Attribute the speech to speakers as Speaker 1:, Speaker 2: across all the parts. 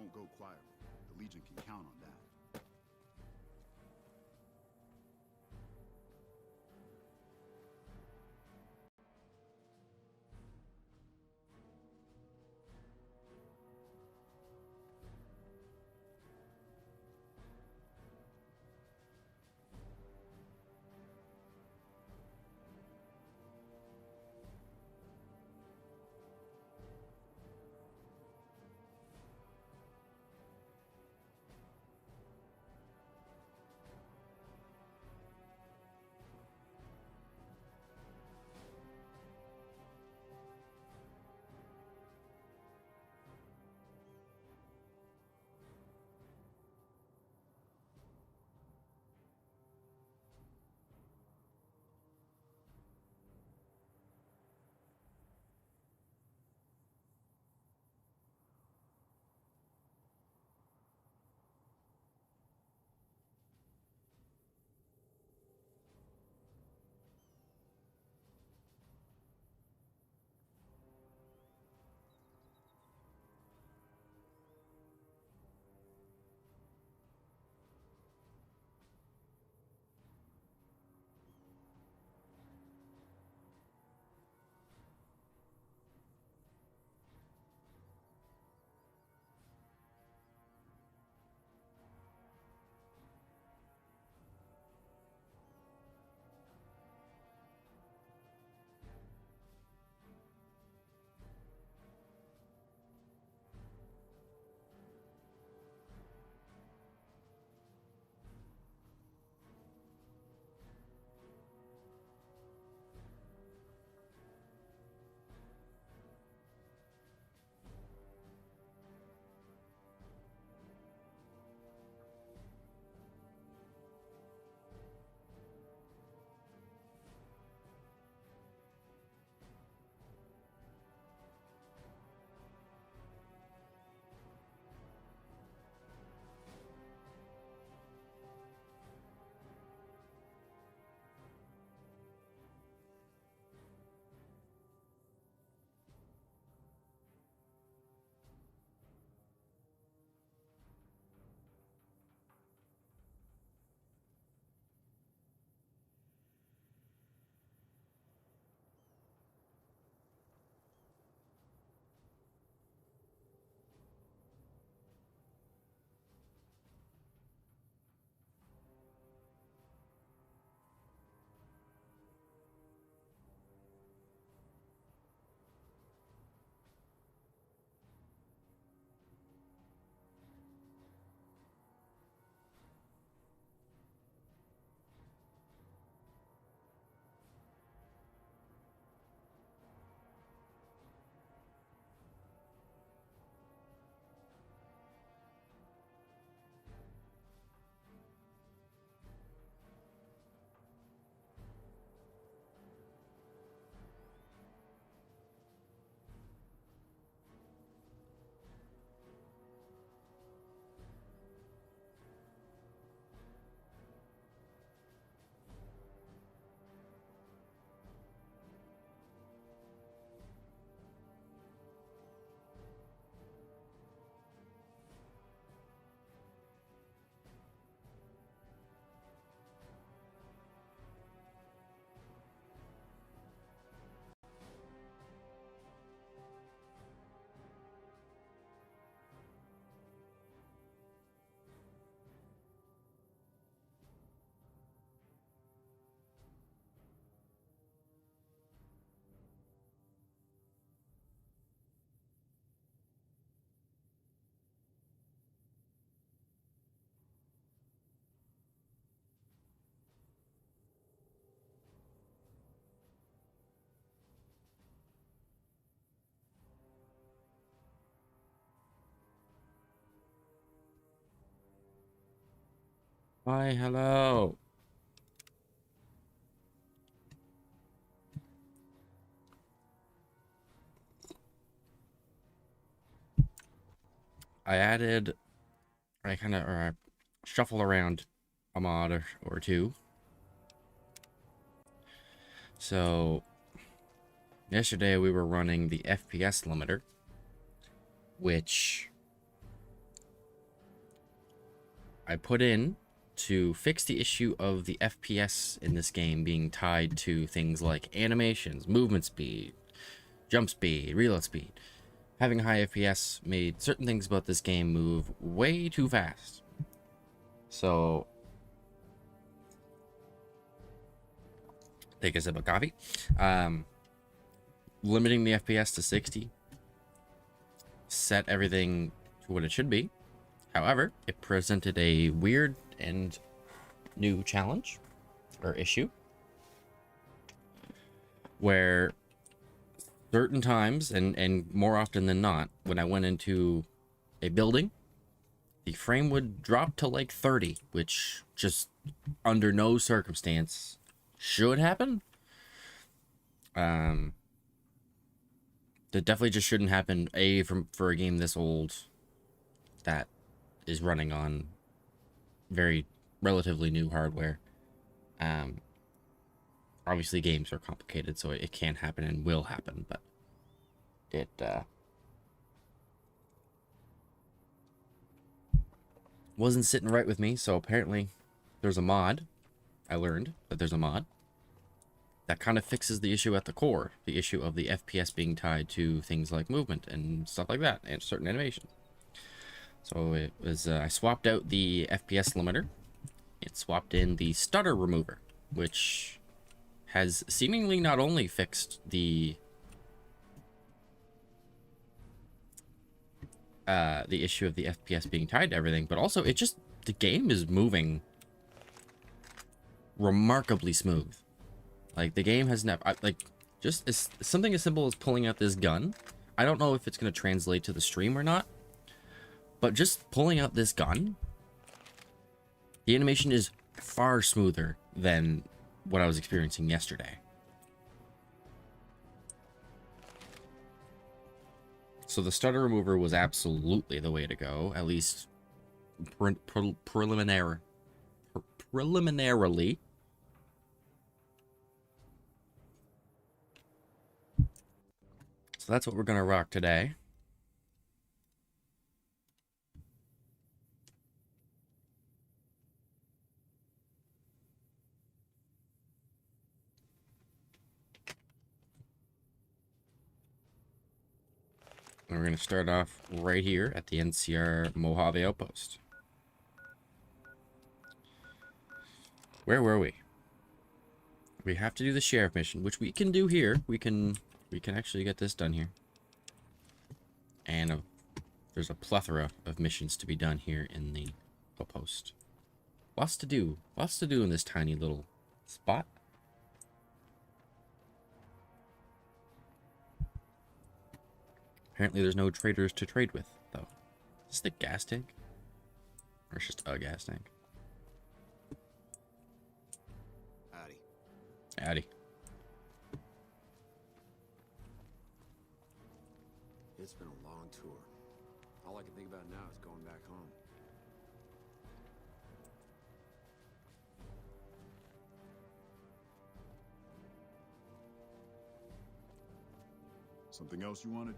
Speaker 1: won't go quietly. The Legion can count on that.
Speaker 2: Hi, hello. I added, I kind of shuffle around a mod or two. So yesterday we were running the FPS limiter, which I put in to fix the issue of the FPS in this game being tied to things like animations, movement speed, jump speed, reload speed. Having high FPS made certain things about this game move way too fast. So, take a sip of coffee. Limiting the FPS to 60 set everything to what it should be. However, it presented a weird and new challenge or issue where certain times and more often than not, when I went into a building, the frame would drop to like 30, which just under no circumstance should happen. That definitely just shouldn't happen. For a game this old that is running on very relatively new hardware. Obviously games are complicated, so it can happen and will happen, but it wasn't sitting right with me. So apparently there's a mod. I learned that there's a mod that kind of fixes the issue at the core, the issue of the FPS being tied to things like movement and stuff like that, and certain animations. So it was, I swapped out the FPS limiter. It swapped in the stutter remover, which has seemingly not only fixed the issue of the FPS being tied to everything, but also the game is moving remarkably smooth. Like, the game has never, just something as simple as pulling out this gun. I don't know if it's going to translate to the stream or not, but just pulling out this gun, the animation is far smoother than what I was experiencing yesterday. So the stutter remover was absolutely the way to go, at least preliminarily. So that's what we're going to rock today. And we're going to start off right here at the NCR Mojave Outpost. Where were we? We have to do the sheriff mission, which we can do here. We can actually get this done here. And there's a plethora of missions to be done here in the outpost. Lots to do. Lots to do in this tiny little spot. Apparently there's no traders to trade with, though. Is this the gas tank? Or it's just a gas tank?
Speaker 1: Howdy.
Speaker 2: Howdy.
Speaker 1: It's been a long tour. All I can think about now is going back home. Something else you wanted?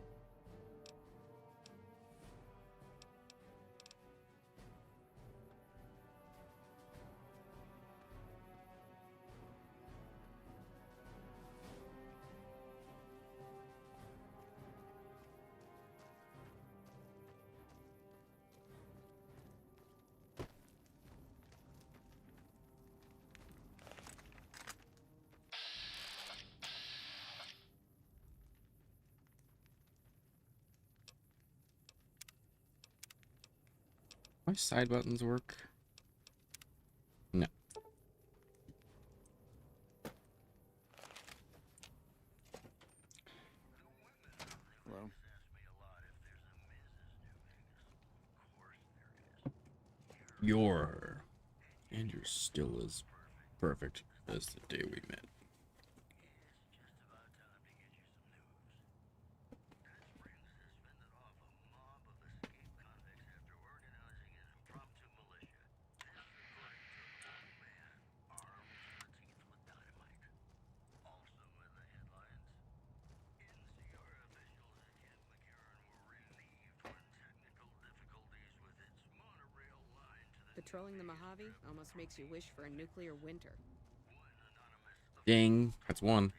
Speaker 2: My side buttons work? No.
Speaker 1: Hello?
Speaker 2: And you're still as perfect as the day we met.
Speaker 3: Patrolling the Mojave almost makes you wish for a nuclear winter.
Speaker 2: Ding. That's one.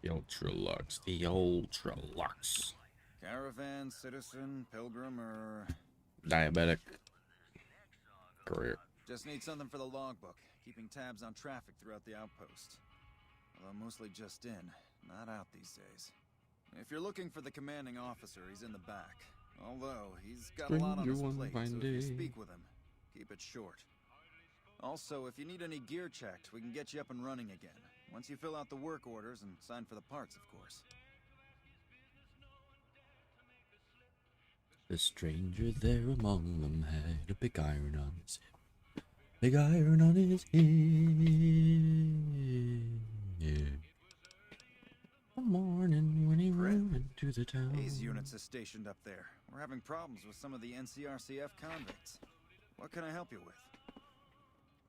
Speaker 2: The Ultra Lux. The Ultra Lux.
Speaker 4: Caravan, citizen, pilgrim, or...
Speaker 2: Diabetic. Career.
Speaker 4: Just need something for the logbook, keeping tabs on traffic throughout the outpost. Although mostly just in, not out these days. If you're looking for the commanding officer, he's in the back. Although, he's got a lot on his plate, so if you speak with him, keep it short. Also, if you need any gear checked, we can get you up and running again. Once you fill out the work orders and sign for the parts, of course.
Speaker 2: The stranger there among them had a big iron on his hip. Big iron on his head. One morning when he rode into the town.
Speaker 4: These units are stationed up there. We're having problems with some of the NCRCF convicts. What can I help you with?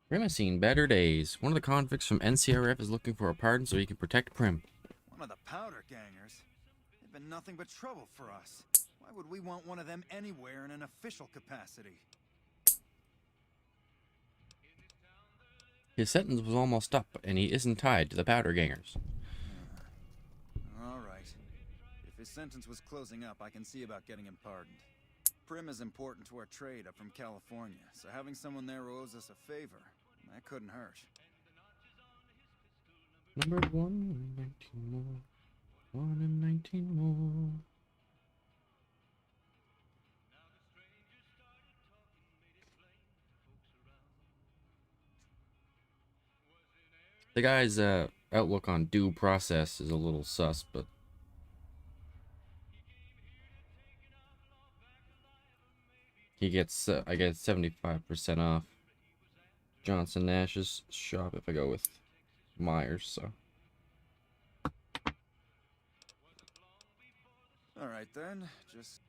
Speaker 2: Prim has seen better days. One of the convicts from NCRF is looking for a pardon so he can protect Prim.
Speaker 4: One of the powder gangers? They've been nothing but trouble for us. Why would we want one of them anywhere in an official capacity?
Speaker 2: His sentence was almost up, and he isn't tied to the powder gangers.
Speaker 4: All right. If his sentence was closing up, I can see about getting him pardoned. Prim is important to our trade up from California, so having someone there who owes us a favor, that couldn't hurt.
Speaker 2: Number 119 more. 1 and 19 more. The guy's outlook on due process is a little sus, but he gets, I get 75% off Johnson Nash's shop if I go with Myers, so.
Speaker 4: All right then, just...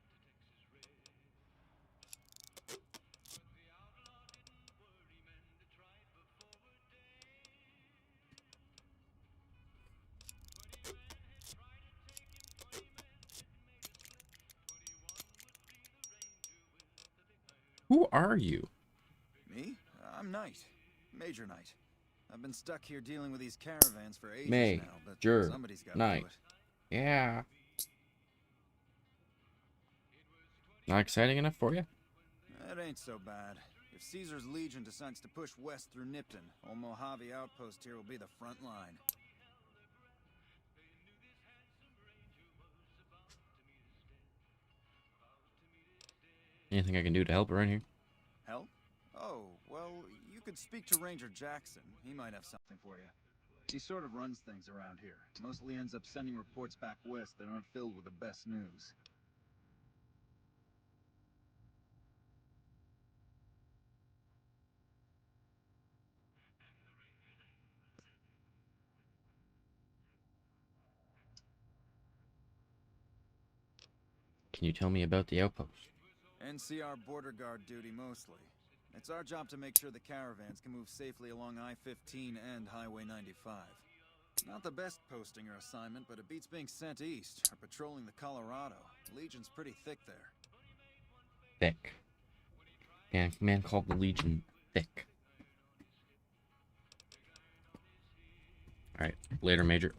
Speaker 2: Who are you?
Speaker 4: Me? I'm Knight. Major Knight. I've been stuck here dealing with these caravans for ages now, but somebody's got to do it.
Speaker 2: Yeah. Not exciting enough for you?
Speaker 4: That ain't so bad. If Caesar's Legion decides to push west through Nipton, old Mojave outpost here will be the front line.
Speaker 2: Anything I can do to help around here?
Speaker 4: Help? Oh, well, you could speak to Ranger Jackson. He might have something for you. He sort of runs things around here. Mostly ends up sending reports back west that aren't filled with the best news.
Speaker 2: Can you tell me about the outpost?
Speaker 4: NCR border guard duty mostly. It's our job to make sure the caravans can move safely along I-15 and Highway 95. Not the best posting or assignment, but it beats being sent east or patrolling the Colorado. Legion's pretty thick there.
Speaker 2: Thick. Yeah, man called the Legion thick. Alright, later, Major.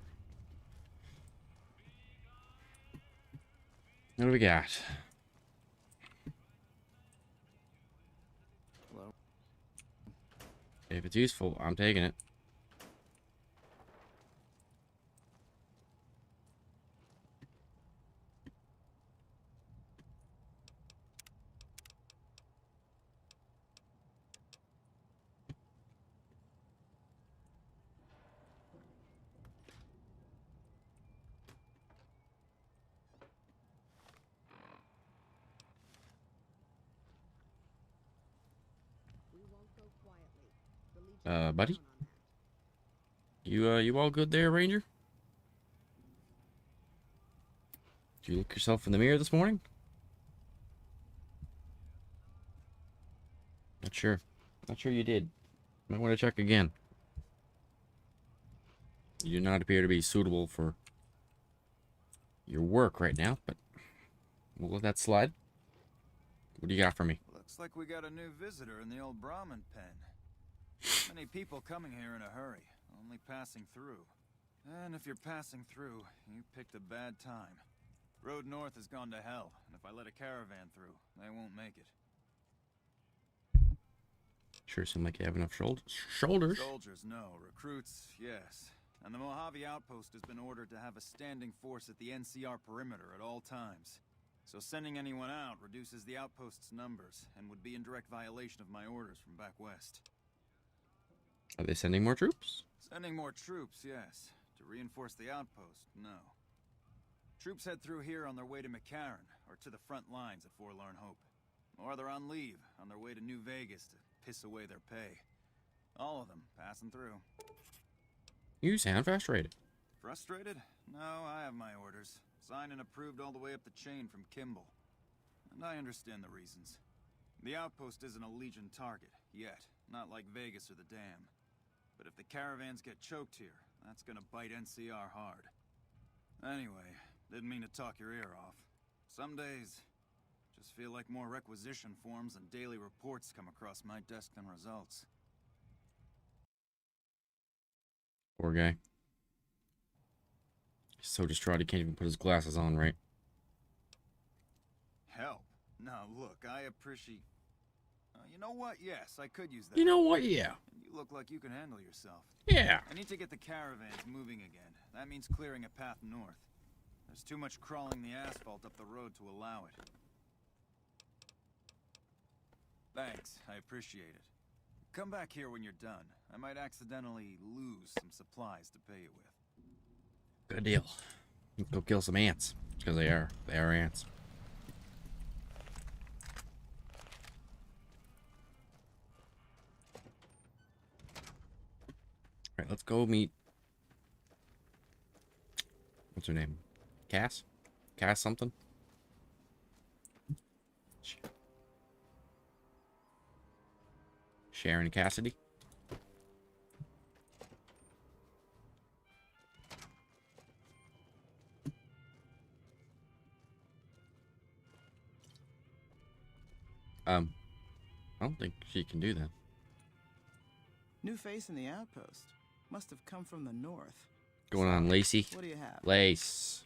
Speaker 2: What do we got?
Speaker 1: Hello?
Speaker 2: If it's useful, I'm taking it. Buddy? You all good there, Ranger? Did you look yourself in the mirror this morning? Not sure. Not sure you did. Might want to check again. You do not appear to be suitable for your work right now, but we'll let that slide. What do you got for me?
Speaker 4: Looks like we got a new visitor in the old Brahmin pen. Many people coming here in a hurry, only passing through. And if you're passing through, you picked a bad time. Road north has gone to hell, and if I let a caravan through, they won't make it.
Speaker 2: Sure seem like you have enough shoulders.
Speaker 4: Soldiers, no. Recruits, yes. And the Mojave outpost has been ordered to have a standing force at the NCR perimeter at all times. So sending anyone out reduces the outpost's numbers, and would be in direct violation of my orders from back west.
Speaker 2: Are they sending more troops?
Speaker 4: Sending more troops, yes. To reinforce the outpost, no. Troops head through here on their way to McCarran, or to the front lines at Forlorn Hope. Or they're on leave, on their way to New Vegas to piss away their pay. All of them passing through.
Speaker 2: You sound frustrated.
Speaker 4: Frustrated? No, I have my orders. Signed and approved all the way up the chain from Kimball. And I understand the reasons. The outpost isn't a Legion target, yet. Not like Vegas or the Dam. But if the caravans get choked here, that's gonna bite NCR hard. Anyway, didn't mean to talk your ear off. Some days, just feel like more requisition forms and daily reports come across my desk than results.
Speaker 2: Poor guy. He's so distraught he can't even put his glasses on right.
Speaker 4: Help? Now look, I appreciate... you know what? Yes, I could use that.
Speaker 2: You know what? Yeah.
Speaker 4: You look like you can handle yourself.
Speaker 2: Yeah.
Speaker 4: I need to get the caravans moving again. That means clearing a path north. There's too much crawling the asphalt up the road to allow it. Thanks, I appreciate it. Come back here when you're done. I might accidentally lose some supplies to pay you with.
Speaker 2: Good deal. Go kill some ants. Because they are. They are ants. Alright, let's go meet... What's her name? Cass? Cass something? Sharon Cassidy? I don't think she can do that.
Speaker 5: New face in the outpost. Must have come from the north.
Speaker 2: Going on, Lacey?
Speaker 5: What do you have?
Speaker 2: Lace.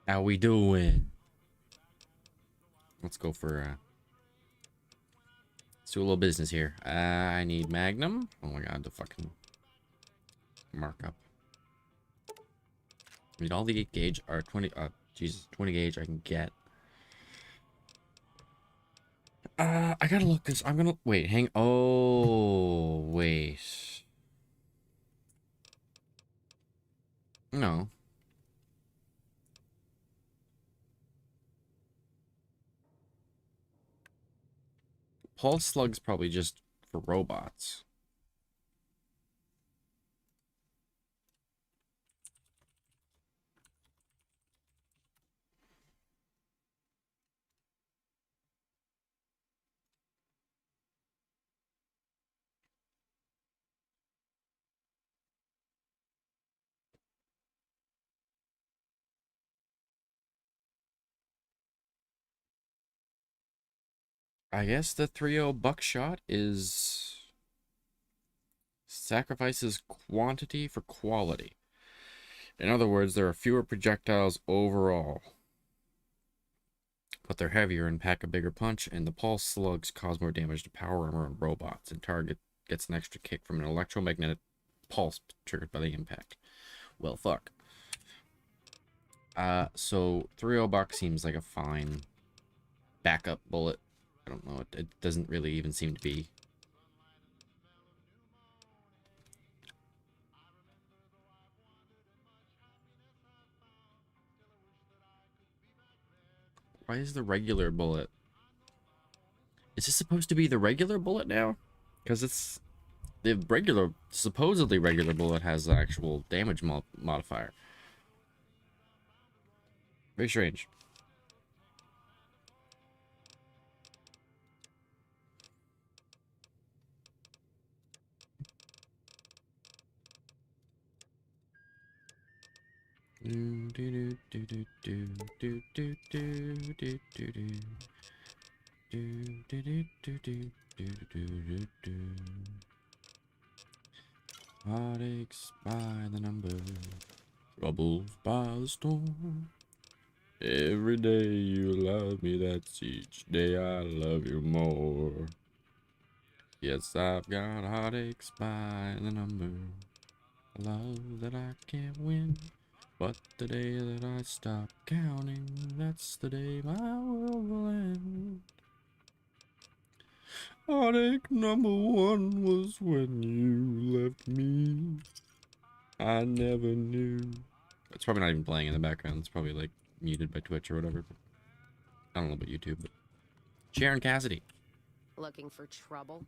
Speaker 2: How we doing? Let's go for, let's do a little business here. I need Magnum. Oh my god, the fucking markup. I need all the 8 gauge, or 20, Jesus, 20 gauge I can get. I gotta look, because I'm gonna, wait, oh, wait. No. Pulse slug's probably just for robots. I guess the 3.0 buckshot is sacrifices quantity for quality. In other words, there are fewer projectiles overall, but they're heavier and pack a bigger punch, and the pulse slugs cause more damage to power armor and robots, and target gets an extra kick from an electromagnetic pulse triggered by the impact. Well, fuck. So 3.0 buck seems like a fine backup bullet. I don't know, it doesn't really even seem to be. Why is the regular bullet? Is this supposed to be the regular bullet now? Because it's the regular, supposedly regular bullet has the actual damage modifier. Very strange. Heartaches by the number, troubles by the storm. Every day you love me, that's each day I love you more. Yes, I've got heartaches by the number, love that I can't win. But the day that I stop counting, that's the day my world will end. Heartache number one was when you left me. I never knew. It's probably not even playing in the background. It's probably like muted by Twitch or whatever. I don't know about YouTube, but Sharon Cassidy.
Speaker 3: Looking for trouble?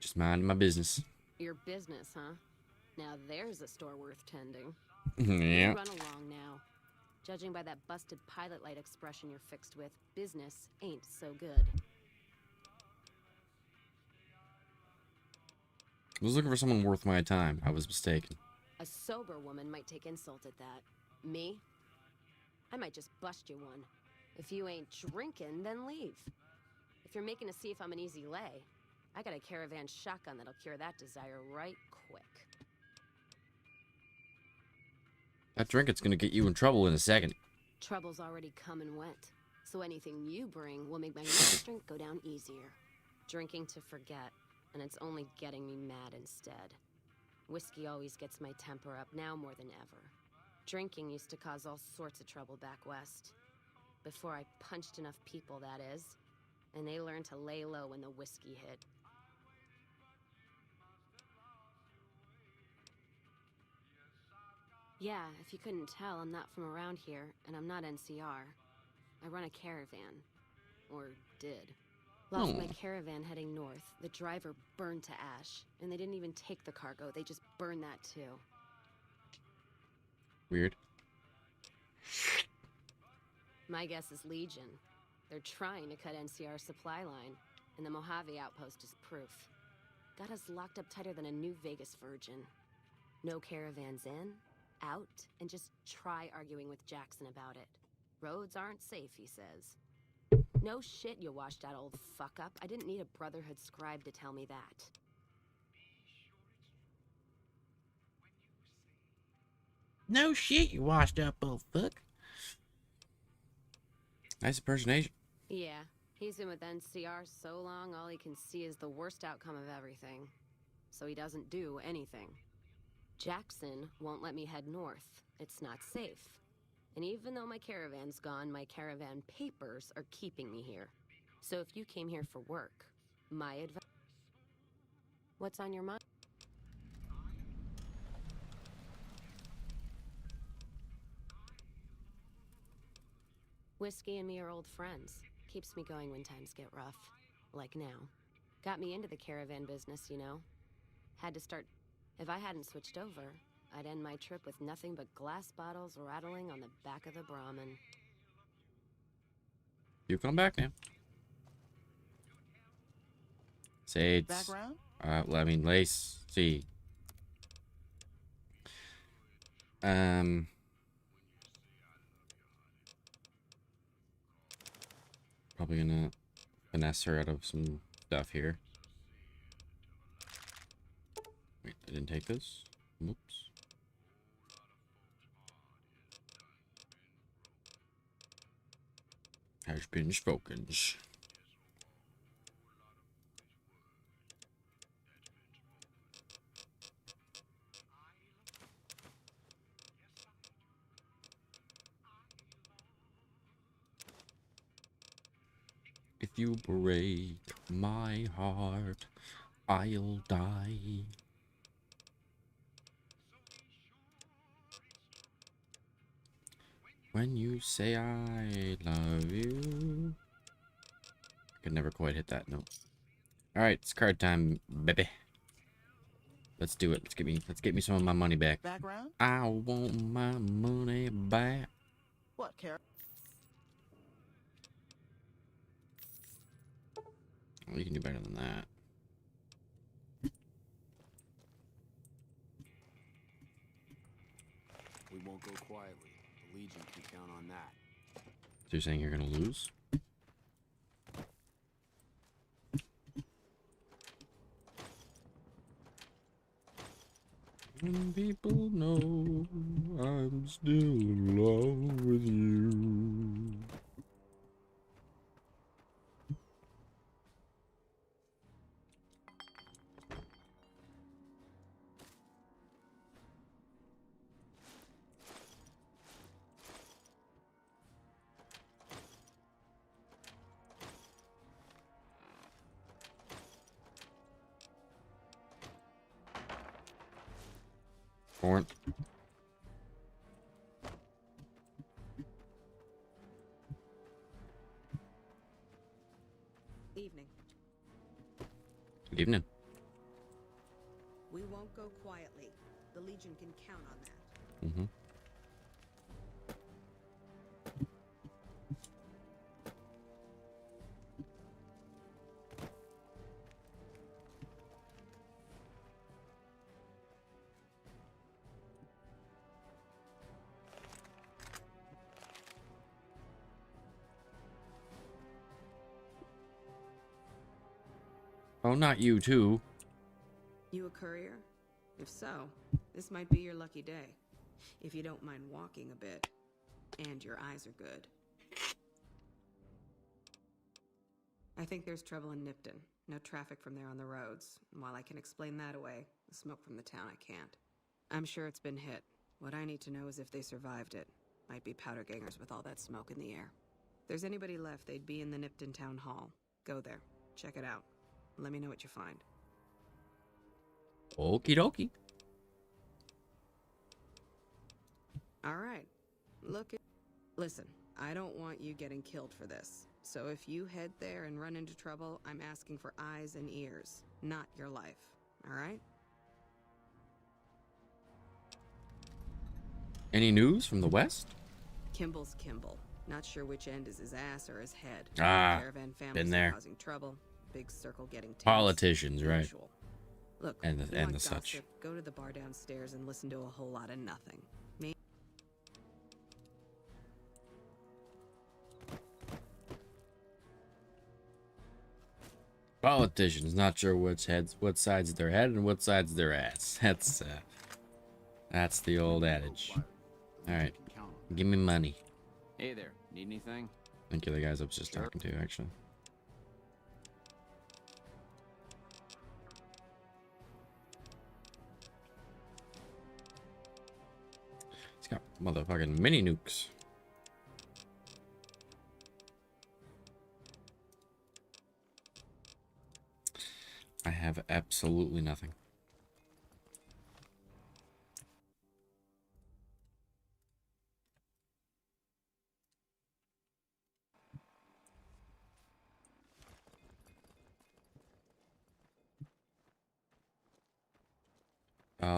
Speaker 2: Just minding my business.
Speaker 3: Your business, huh? Now there's a store worth tending.
Speaker 2: Yeah.
Speaker 3: You run along now. Judging by that busted pilot light expression you're fixed with, business ain't so good.
Speaker 2: I was looking for someone worth my time. I was mistaken.
Speaker 3: A sober woman might take insult at that. Me? I might just bust you one. If you ain't drinking, then leave. If you're making to see if I'm an easy lay, I got a caravan shotgun that'll cure that desire right quick.
Speaker 2: That drink is gonna get you in trouble in a second.
Speaker 3: Trouble's already come and went, so anything you bring will make my next drink go down easier. Drinking to forget, and it's only getting me mad instead. Whiskey always gets my temper up, now more than ever. Drinking used to cause all sorts of trouble back west. Before I punched enough people, that is. And they learned to lay low when the whiskey hit. Yeah, if you couldn't tell, I'm not from around here, and I'm not NCR. I run a caravan. Or did. Lost my caravan heading north. The driver burned to ash. And they didn't even take the cargo, they just burned that too.
Speaker 2: Weird.
Speaker 3: My guess is Legion. They're trying to cut NCR's supply line, and the Mojave outpost is proof. Got us locked up tighter than a New Vegas virgin. No caravans in, out, and just try arguing with Jackson about it. Roads aren't safe, he says. No shit, you washed out old fuck-up. I didn't need a Brotherhood scribe to tell me that.
Speaker 2: No shit, you washed up, old fuck. Nice impersonation.
Speaker 3: Yeah, he's been with NCR so long, all he can see is the worst outcome of everything. So he doesn't do anything. Jackson won't let me head north. It's not safe. And even though my caravan's gone, my caravan papers are keeping me here. So if you came here for work, my advice... What's on your mind? Whiskey and me are old friends. Keeps me going when times get rough. Like now. Got me into the caravan business, you know. Had to start... If I hadn't switched over, I'd end my trip with nothing but glass bottles rattling on the back of the Brahmin.
Speaker 2: You come back now. Say it's...
Speaker 5: Background?
Speaker 2: Well, I mean, let's see. Probably gonna finesse her out of some stuff here. Wait, I didn't take this. Oops. Has been spoken. If you break my heart, I'll die. When you say I love you. I could never quite hit that note. All right, it's card time, baby. Let's do it. Let's get me some of my money back.
Speaker 5: Background?
Speaker 2: I want my money back.
Speaker 5: What, Carol?
Speaker 2: Well, you can do better than that.
Speaker 1: We won't go quietly. The Legion can count on that.
Speaker 2: So you're saying you're gonna lose? When people know I'm still in love with you. Corn.
Speaker 6: Evening.
Speaker 2: Good evening.
Speaker 6: We won't go quietly. The Legion can count on that.
Speaker 2: Mm-hmm. Oh, not you too.
Speaker 6: You a courier? If so, this might be your lucky day. If you don't mind walking a bit. And your eyes are good. I think there's trouble in Nipton. No traffic from there on the roads. And while I can explain that away, the smoke from the town I can't. I'm sure it's been hit. What I need to know is if they survived it. Might be powder gangers with all that smoke in the air. If there's anybody left, they'd be in the Nipton Town Hall. Go there. Check it out. Let me know what you find.
Speaker 2: Okie dokie.
Speaker 6: All right. Listen, I don't want you getting killed for this. So if you head there and run into trouble, I'm asking for eyes and ears, not your life. All right?
Speaker 2: Any news from the west?
Speaker 6: Kimball's Kimball. Not sure which end is his ass or his head.
Speaker 2: Ah,
Speaker 6: Caravan families
Speaker 2: been there.
Speaker 6: causing trouble. Big circle getting tense.
Speaker 2: Politicians, right?
Speaker 6: Usual. Look,
Speaker 2: And
Speaker 6: you
Speaker 2: the
Speaker 6: want
Speaker 2: such.
Speaker 6: gossip, go to the bar downstairs and listen to a whole lot of nothing. Me?
Speaker 2: Politicians, not sure what side's their head and what side's their ass. That's the old adage. All right,
Speaker 1: Can count on
Speaker 2: give me money.
Speaker 1: that. Hey there, need anything?
Speaker 2: Thank you, the guys I was just
Speaker 1: Sure.
Speaker 2: talking to, actually. He's got motherfucking mini nukes. I have absolutely nothing.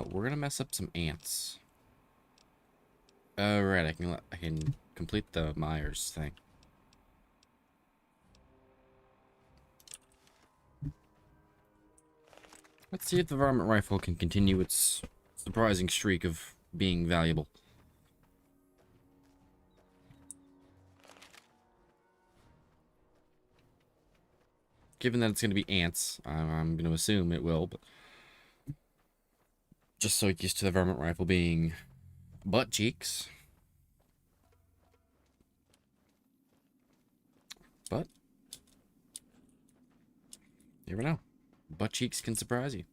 Speaker 2: We're gonna mess up some ants. Right, I can complete the Myers thing. Let's see if the varmint rifle can continue its surprising streak of being valuable. Given that it's going to be ants, I'm going to assume it will, but just so used to the varmint rifle being butt cheeks. But you never know. Butt cheeks can surprise you.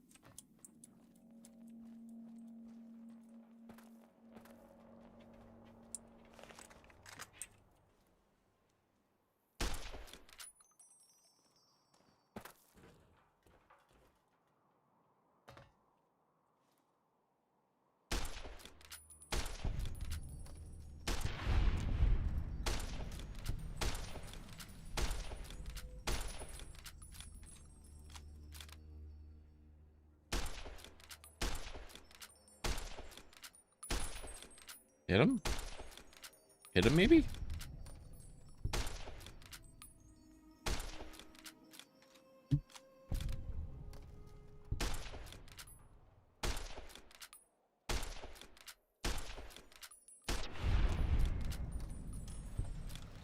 Speaker 2: Hit him? Hit him, maybe?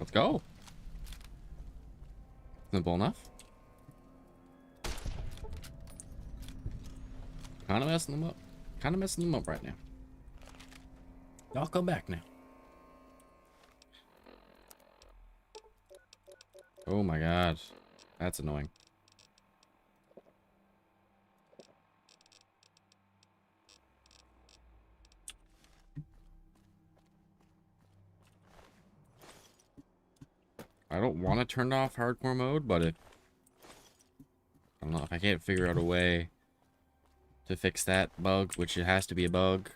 Speaker 2: Let's go. Simple enough. Kind of messing them up. Kind of messing them up right now. I'll come back now. Oh my god. That's annoying. I don't want to turn off hardcore mode, but if I don't know if I can't figure out a way to fix that bug, which it has to be a bug.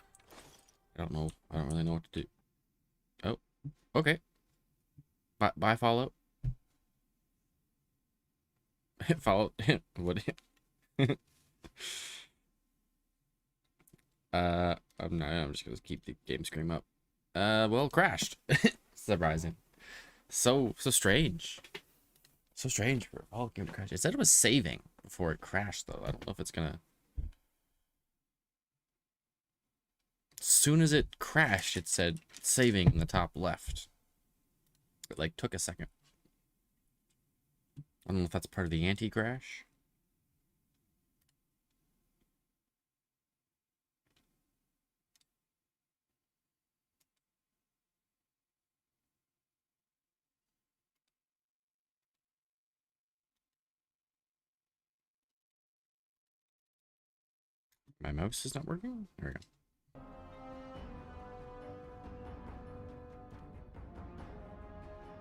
Speaker 2: I don't know. I don't really know what to do. Oh, okay. Bye, Fallout. Fallout. What? I'm not. I'm just gonna keep the game screen up. Well, it crashed. Surprising. So strange. So strange for all game to crash. It said it was saving before it crashed, though. I don't know if it's gonna. As soon as it crashed, it said saving in the top left. It like took a second. I don't know if that's part of the anti-crash. My mouse is not working? There we go.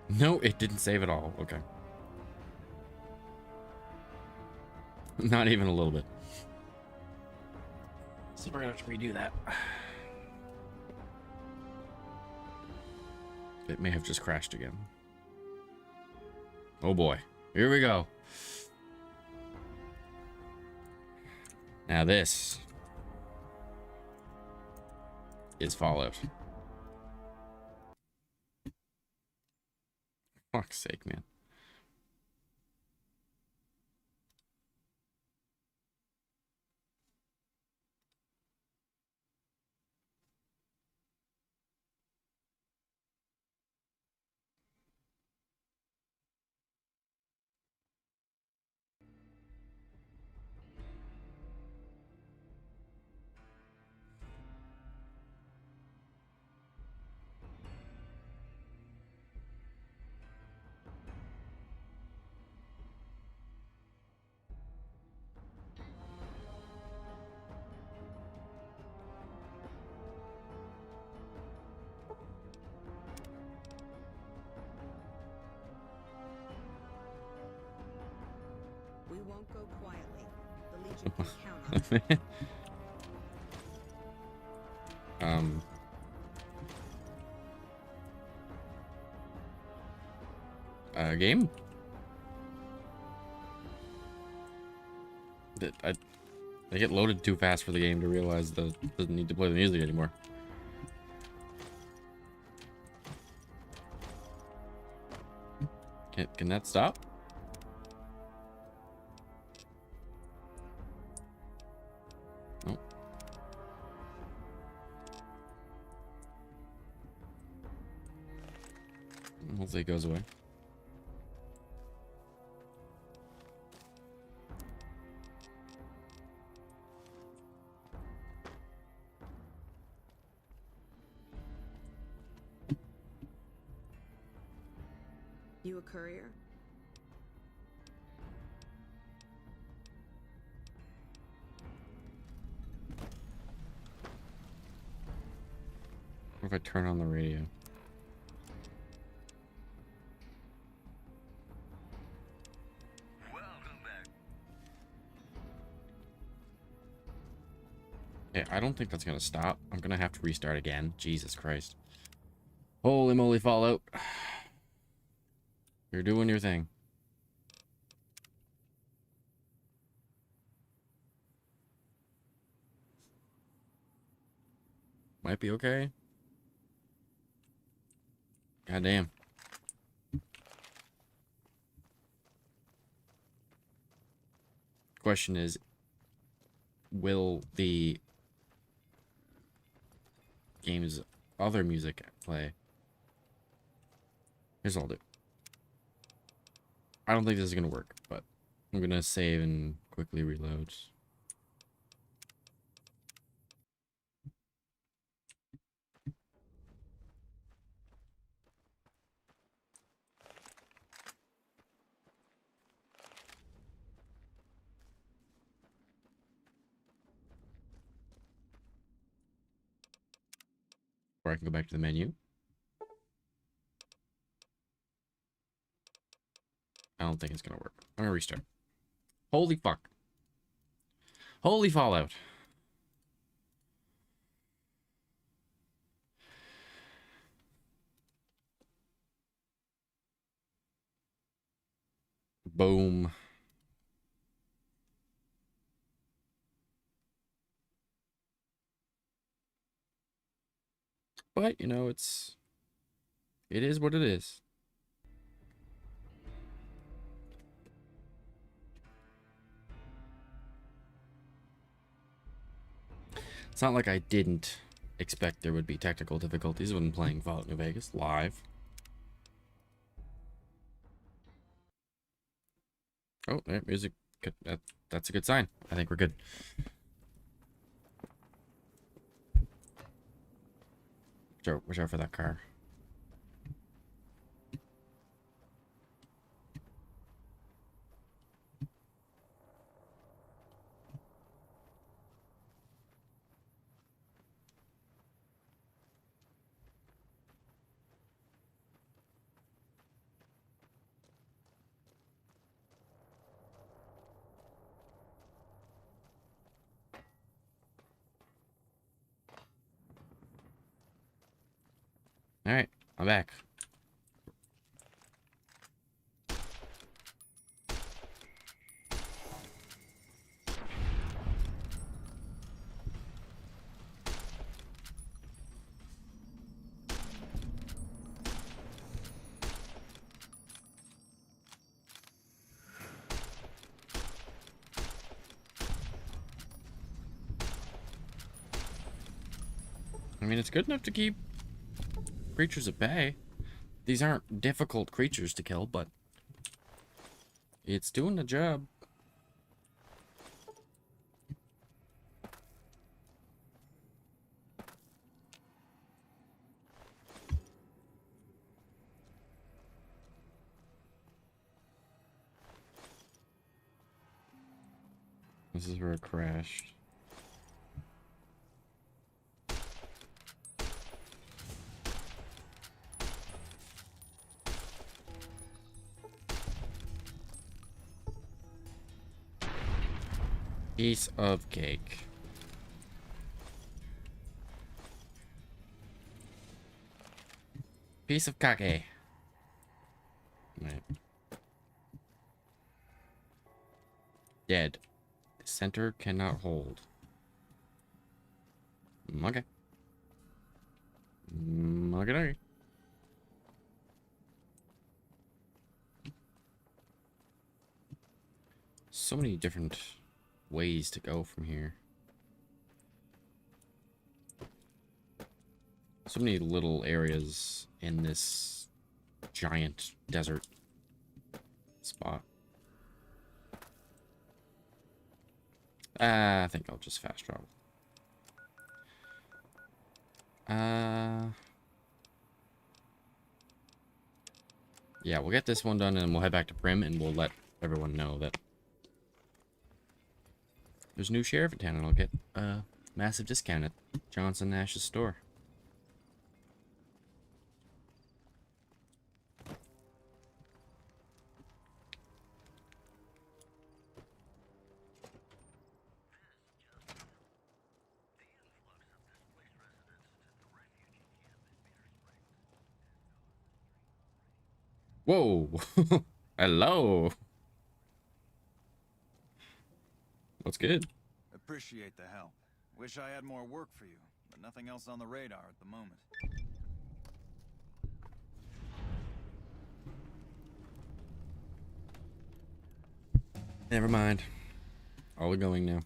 Speaker 2: No, it didn't save at all. Okay. Not even a little bit. So we're gonna have to redo that. It may have just crashed again. Oh boy. Here we go. Now this is Fallout. Fuck's sake, man.
Speaker 6: We won't go quietly. The Legion can count on us.
Speaker 2: Game? I get loaded too fast for the game to realize that it doesn't need to play the music anymore. Can that stop? Nope. Hopefully it goes away.
Speaker 6: You a courier?
Speaker 2: What if I turn on the radio? Okay, I don't think that's gonna stop. I'm gonna have to restart again. Jesus Christ. Holy moly, Fallout. You're doing your thing. Might be okay. Goddamn. Question is, will the game's other music play? Here's what I'll do. I don't think this is gonna work, but I'm gonna save and quickly reload. Or I can go back to the menu. I don't think it's gonna work. I'm gonna restart. Holy fuck. Holy Fallout. Boom. But, you know, it is what it is. It's not like I didn't expect there would be technical difficulties when playing Fallout New Vegas live. Oh, there, music. That's a good sign. I think we're good. Watch out for that car. All right, I'm back. I mean, it's good enough to keep creatures at bay. These aren't difficult creatures to kill, but it's doing the job. This is where it crashed. Piece of cake. Piece of cake. Right. Dead. The center cannot hold. Okay. Okay. So many different ways to go from here. So many little areas in this giant desert spot. I think I'll just fast travel. Yeah, we'll get this one done and we'll head back to Prim and we'll let everyone know that there's a new sheriff in town and I'll get a massive discount at Johnson Nash's store. Whoa. Hello. What's good?
Speaker 4: Appreciate the help. Wish I had more work for you, but nothing else on the radar at the moment.
Speaker 2: Never mind. All we're going now.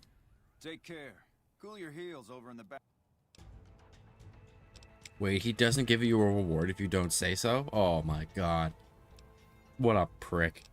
Speaker 4: Take care. Cool your heels over in the back.
Speaker 2: Wait, he doesn't give you a reward if you don't say so? Oh my god. What a prick.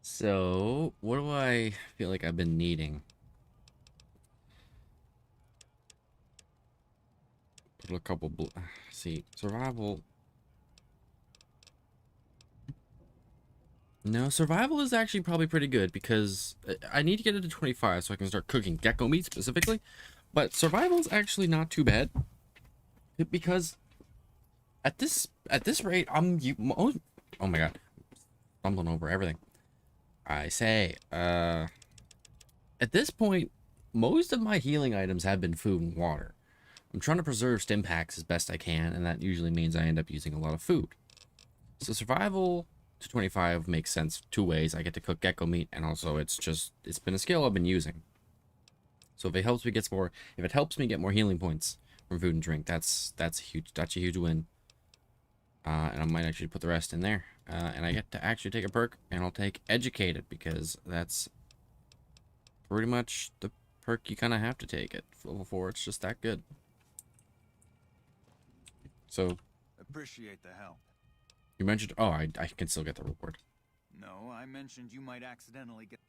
Speaker 2: So, what do I feel like I've been needing? Put a couple see, survival. No, survival is actually probably pretty good because I need to get it to 25 so I can start cooking gecko meat specifically. But survival is actually not too bad because at this rate oh my god, stumbling over everything. I say, at this point, most of my healing items have been food and water. I'm trying to preserve stim packs as best I can, and that usually means I end up using a lot of food. So survival to 25 makes sense two ways. I get to cook gecko meat, and also it's been a skill I've been using. So if it helps me get more healing points from food and drink, that's a huge win. And I might actually put the rest in there. And I get to actually take a perk, and I'll take Educated, because that's pretty much the perk you kind of have to take at level 4. It's just that good. So,
Speaker 4: Appreciate the help.
Speaker 2: you mentioned... Oh, I can still get the reward.
Speaker 4: No, I mentioned you might accidentally get...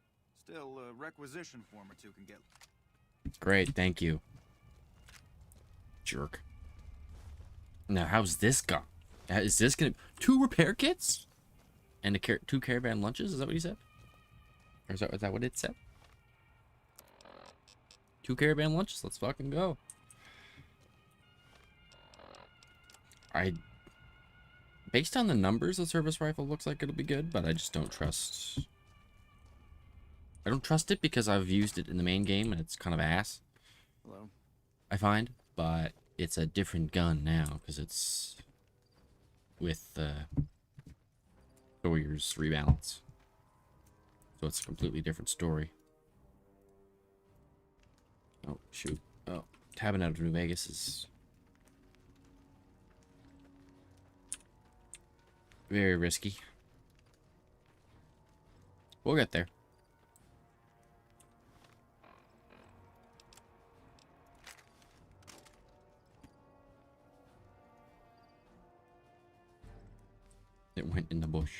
Speaker 4: Still, a requisition form or two can get...
Speaker 2: Great, thank you. Jerk. Now, how's this gone? Is this gonna... 2 repair kits? And 2 caravan lunches? Is that what he said? Or is that what it said? 2 caravan lunches. Let's fucking go. Based on the numbers, the service rifle looks like it'll be good, but I just don't trust... I don't trust it because I've used it in the main game and it's kind of ass.
Speaker 1: Hello.
Speaker 2: I find, but it's a different gun now because it's with Sawyer's rebalance. So it's a completely different story. Oh, shoot. Oh, tabbing out of New Vegas is very risky. We'll get there. It went in the bush.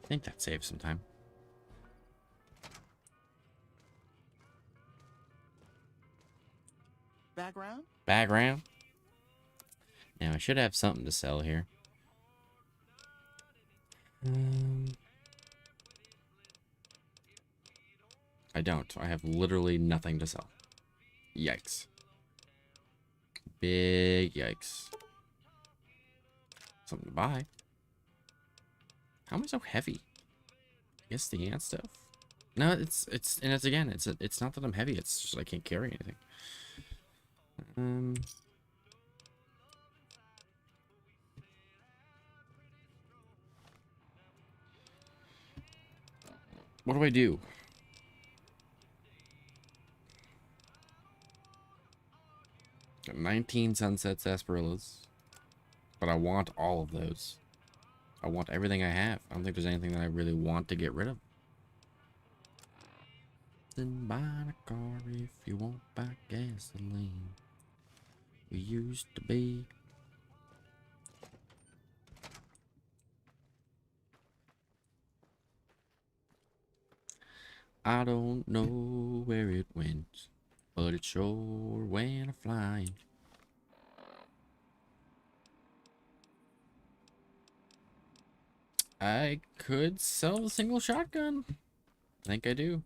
Speaker 2: I think that saves some time.
Speaker 5: Background?
Speaker 2: Background. Now I should have something to sell here. I don't. I have literally nothing to sell. Yikes. Big yikes. Something to buy. How am I so heavy? I guess the ant stuff. No, it's not that I'm heavy. It's just I can't carry anything. What do I do? Got 19 Sunset Sarsaparillas. But I want all of those. I want everything I have. I don't think there's anything that I really want to get rid of. Then buy a car if you won't buy gasoline. We used to be. I don't know where it went, but it sure went a-flying. I could sell the single shotgun. I think I do.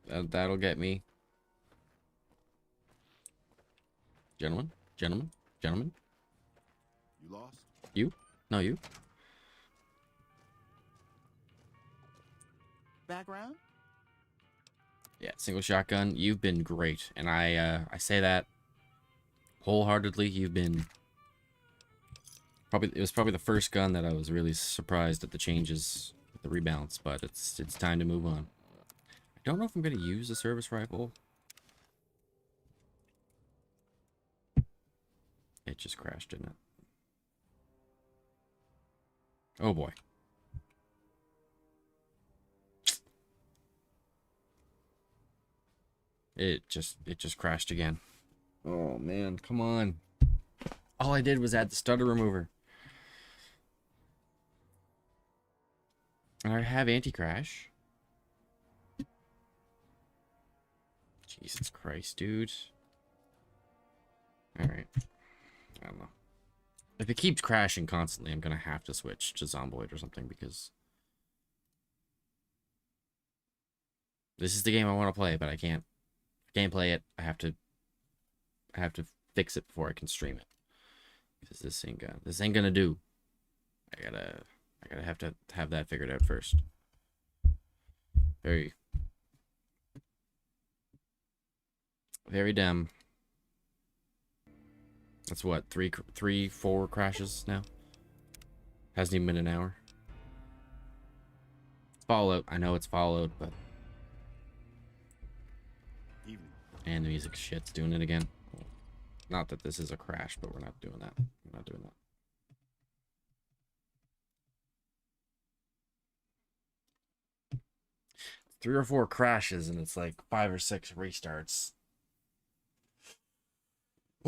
Speaker 2: That'll get me. Gentlemen, gentlemen, gentlemen.
Speaker 1: You lost?
Speaker 2: You? No, you.
Speaker 5: Background?
Speaker 2: Yeah, single shotgun. You've been great, and I say that wholeheartedly. You've been it was probably the first gun that I was really surprised at the changes with the rebalance, but it's time to move on. I don't know if I'm gonna use the service rifle. It just crashed, didn't it? Oh boy. It just crashed again. Oh man, come on. All I did was add the stutter remover. And I have anti-crash. Jesus Christ, dude. Alright. I don't know. If it keeps crashing constantly, I'm gonna have to switch to Zomboid or something, because this is the game I want to play, but I can't play it. I have to fix it before I can stream it. Because this ain't gonna do. I gotta have that figured out first. Very dumb. That's what, three, 4 crashes now? Hasn't even been an hour. It's Fallout. I know it's Fallout, but...
Speaker 1: Evening.
Speaker 2: And the music shit's doing it again. Not that this is a crash, but we're not doing that. We're not doing that. Three or 4 crashes, and it's like 5 or 6 restarts.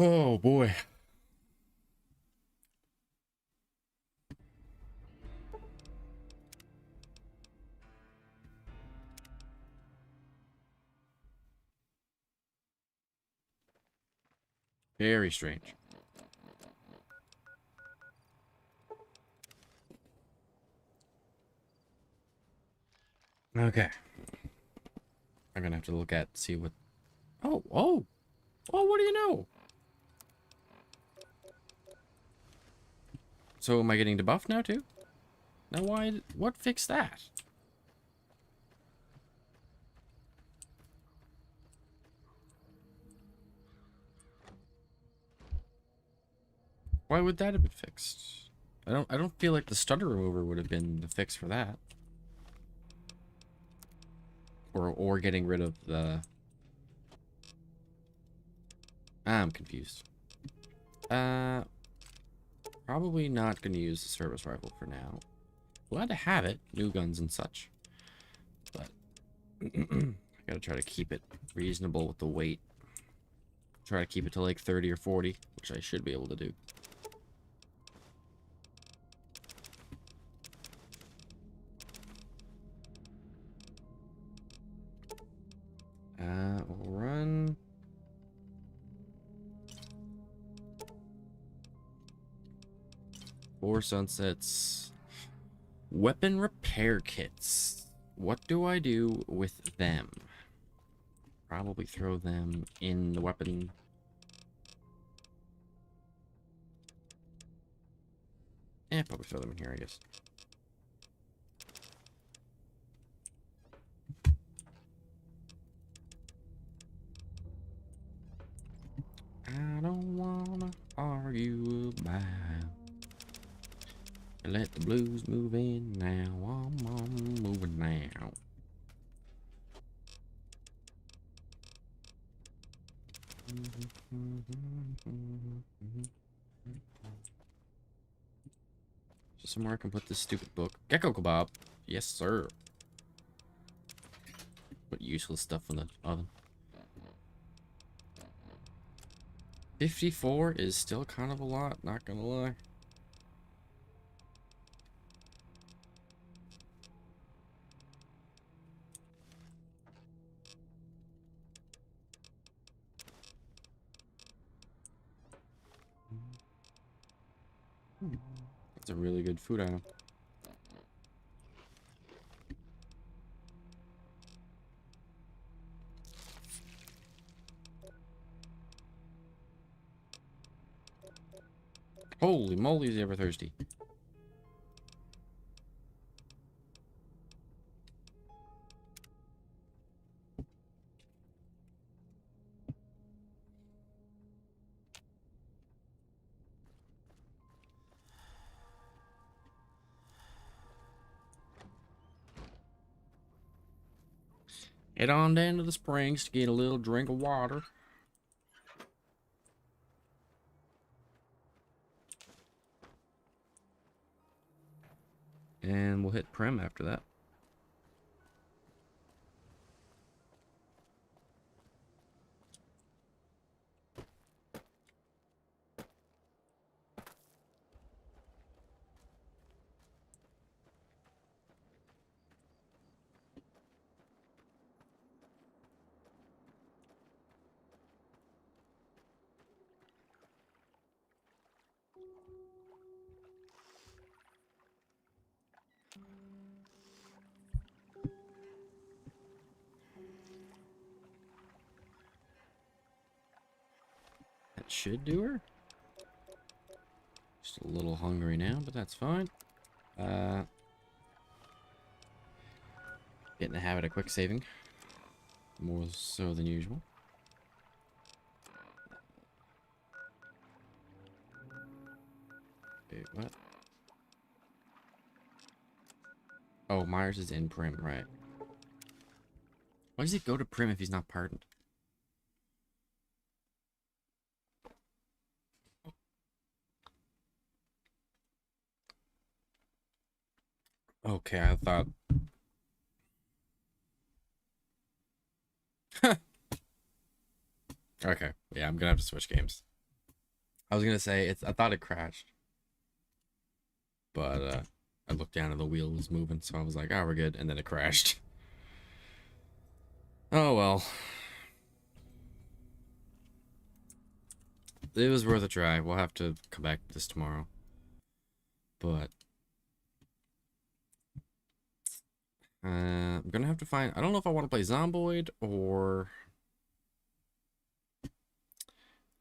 Speaker 2: Oh boy. Very strange. Okay. I'm gonna have to look at, see what... Oh, what do you know? So am I getting debuffed now too? Now what fixed that? Why would that have been fixed? I don't feel like the stutter remover would have been the fix for that. Or getting rid of the... I'm confused. Probably not gonna use the service rifle for now. Glad to have it, new guns and such. But I gotta try to keep it reasonable with the weight. Try to keep it to like 30 or 40, which I should be able to do. We'll run. Four sunsets. Weapon repair kits. What do I do with them? Probably throw them in the weapon. Probably throw them in here, I guess. I don't wanna argue about. Let the blues move in now. I'm moving now. So somewhere I can put this stupid book. Gecko kebab. Yes, sir. Put useless stuff in the oven. 54 is still kind of a lot, not gonna lie. That's a really good food item. Holy moly, is he ever thirsty? Head on down to the springs to get a little drink of water. And we'll hit Prim after that. That should do her. Just a little hungry now, but that's fine. Get in the habit of quick saving. More so than usual. Wait, what? Oh, Myers is in Prim, right. Why does he go to Prim if he's not pardoned? Okay, I thought... Okay, yeah, I'm gonna have to switch games. I was gonna say, I thought it crashed. But, I looked down and the wheel was moving, so I was like, oh, we're good, and then it crashed. Oh, well. It was worth a try. We'll have to come back to this tomorrow. But... I'm gonna have to find... I don't know if I want to play Zomboid, or...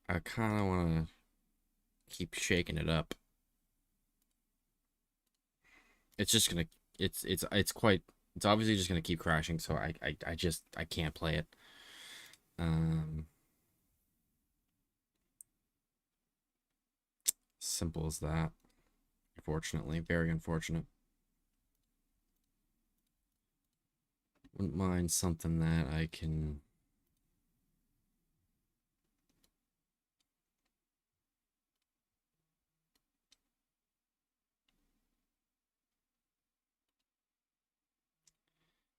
Speaker 2: I kind of want to keep shaking it up. It's just gonna... It's obviously just gonna keep crashing, so I can't play it. Simple as that. Unfortunately, very unfortunate. Wouldn't mind something that I can...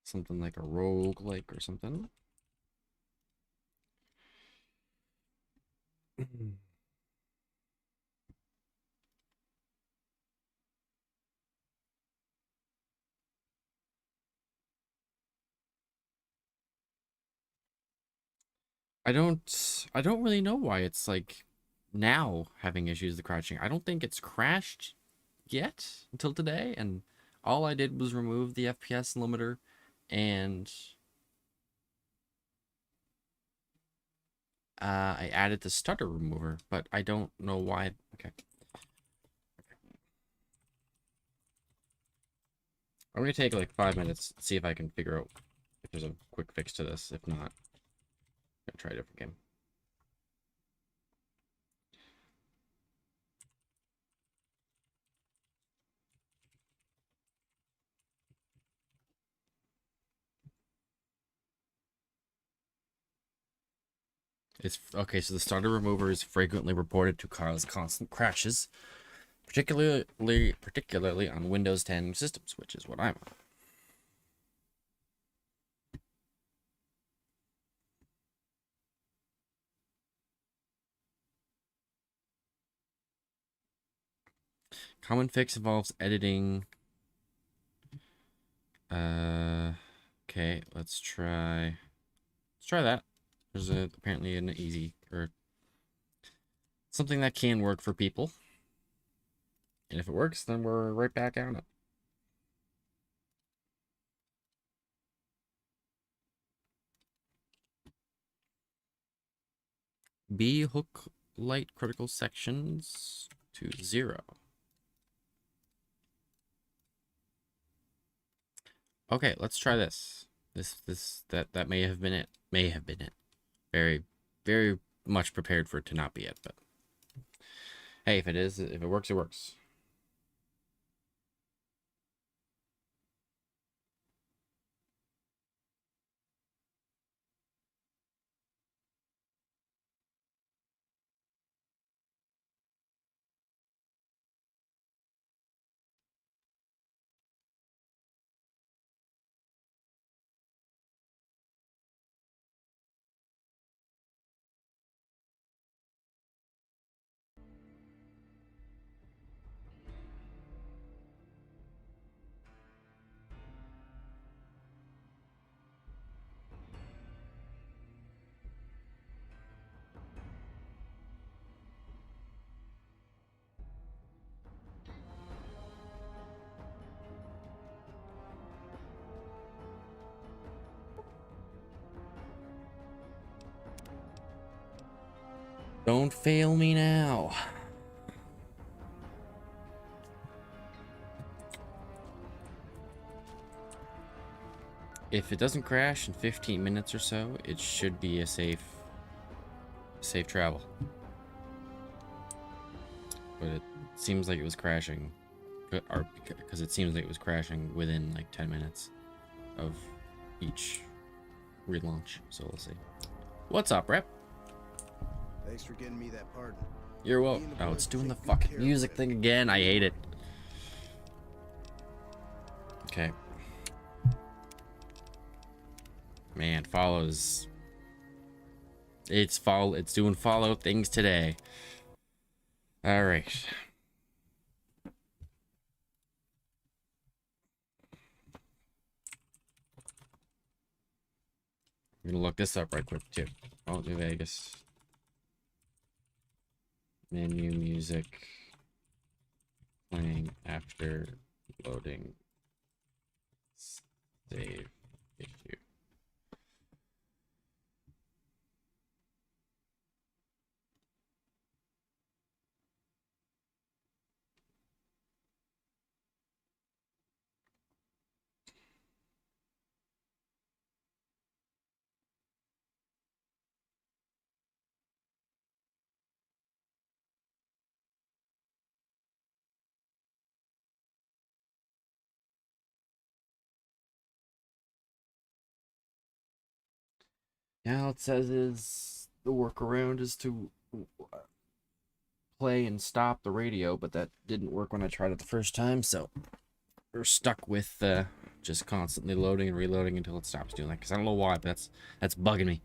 Speaker 2: Something like a roguelike or something. I don't really know why it's like now having issues with crouching. I don't think it's crashed yet until today, and all I did was remove the FPS limiter and I added the stutter remover, but I don't know why. Okay. I'm gonna take like 5 minutes, see if I can figure out if there's a quick fix to this. If not, I'm gonna try a different game. It's okay, so the starter remover is frequently reported to cause constant crashes, particularly on Windows 10 systems, which is what I'm on. Common fix involves editing. Okay, let's try that. There's apparently an easy or something that can work for people. And if it works, then we're right back on it. B hook light critical sections to 0. Okay, let's try this. That may have been it. May have been it. Very, very much prepared for it to not be it, but hey, if it works, it works. Don't fail me now. If it doesn't crash in 15 minutes or so, it should be a safe travel. But it seems like it was crashing, because it seems like it was crashing within like 10 minutes of each relaunch. So we'll see. What's up, Rep?
Speaker 7: Thanks for getting me that pardon.
Speaker 2: You're welcome. Oh, it's doing the fucking music thing again. I hate it. Okay. Man, follows. It's doing Fallout things today. All right. I'm gonna look this up right quick too. Fallout New Vegas. Menu music playing after loading save issue. Now it says is the workaround is to play and stop the radio, but that didn't work when I tried it the first time, so we're stuck with just constantly loading and reloading until it stops doing that, because I don't know why, but that's bugging me.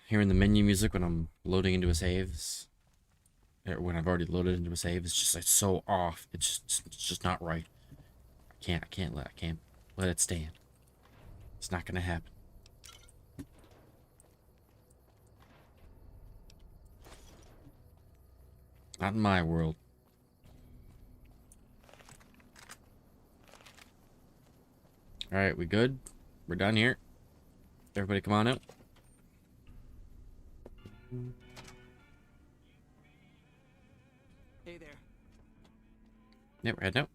Speaker 2: Hearing the menu music when I'm loading into a saves, or when I've already loaded into a save, it's just like so off. It's just not right. I can't let it stand. It's not gonna happen. Not in my world. Alright, we good? We're done here. Everybody come on out.
Speaker 5: Hey there.
Speaker 2: Yeah, we're heading out.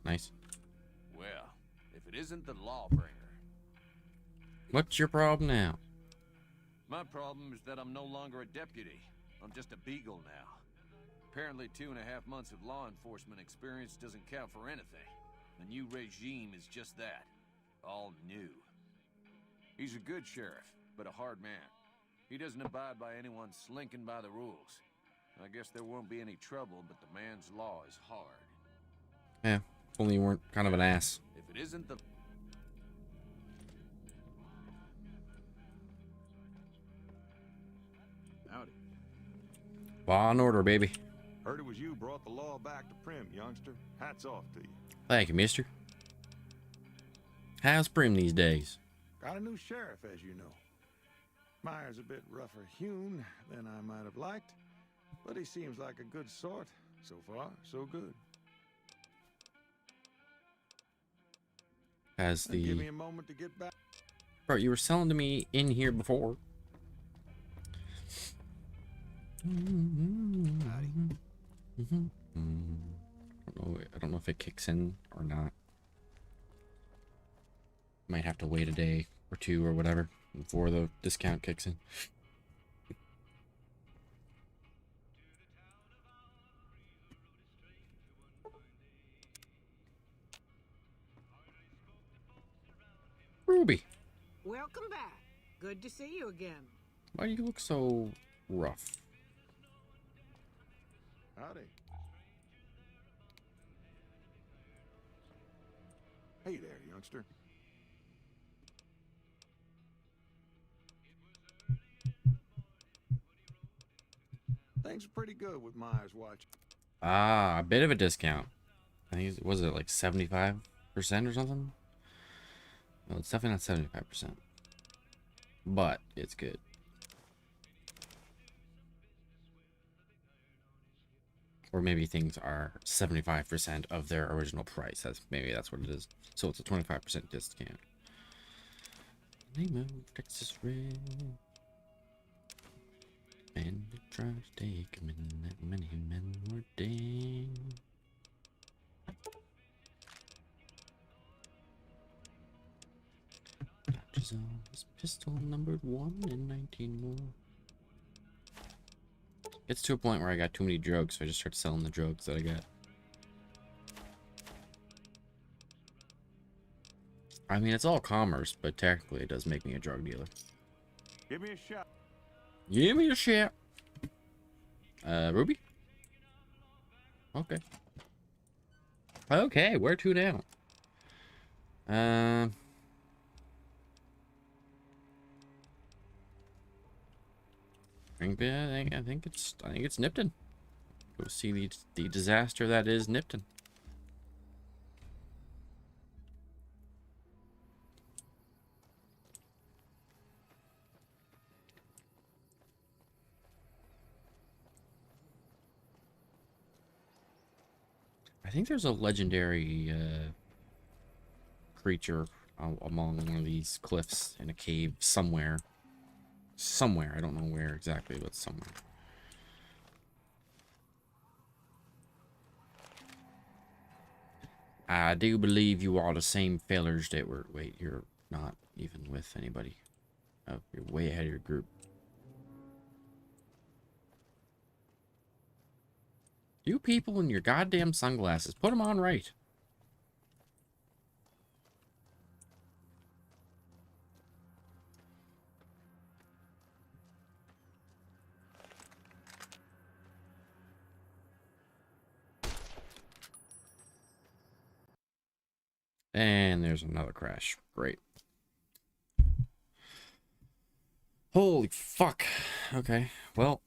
Speaker 2: Nice.
Speaker 8: Well, if it isn't the lawbringer.
Speaker 2: What's your problem now?
Speaker 8: My problem is that I'm no longer a deputy. I'm just a beagle now. Apparently 2.5 months of law enforcement experience doesn't count for anything. The new regime is just that. All new. He's a good sheriff, but a hard man. He doesn't abide by anyone slinking by the rules. I guess there won't be any trouble, but the man's law is hard.
Speaker 2: Yeah, if only you weren't kind of an ass.
Speaker 8: If it isn't the...
Speaker 4: Howdy.
Speaker 2: Law and order, baby.
Speaker 9: Heard it was you brought the law back to Prim, youngster. Hats off to you.
Speaker 2: Thank you, mister. How's Prim these days?
Speaker 9: Got a new sheriff, as you know. Meyer's a bit rougher hewn than I might have liked, But he seems like a good sort. So far, so good.
Speaker 2: As
Speaker 9: And give me
Speaker 2: the...
Speaker 9: a moment to get back.
Speaker 2: Bro, you were selling to me in here before. I don't know if it kicks in or not. Might have to wait a day or two or whatever before the discount kicks in. Ruby,
Speaker 10: Welcome back. Good to see you again.
Speaker 2: why do you look so rough?
Speaker 9: Howdy. Hey there, youngster. Things are pretty good with Myers watching.
Speaker 2: Ah, a bit of a discount. I think was it like 75% or something? No, it's definitely not 75%. But it's good. Or maybe things are 75% of their original price. Maybe that's what it is. So it's a 25% discount. Name of Texas Red. And it tried to take him in that many men were dead. Dodges on his pistol numbered 1 in 19 more. It's to a point where I got too many drugs, so I just start selling the drugs that I got. I mean, it's all commerce, but technically it does make me a drug dealer.
Speaker 9: Give me a shot.
Speaker 2: Give me a shot. Ruby? Okay. Okay, where to now? I think it's Nipton. Go see the disaster that is Nipton. I think there's a legendary creature among one of these cliffs in a cave somewhere. Somewhere, I don't know where exactly, but somewhere. I do believe you are the same fellers that were... Wait, you're not even with anybody. Oh, you're way ahead of your group. You people in your goddamn sunglasses, put them on right. And there's another crash. Great. Holy fuck. Okay, well,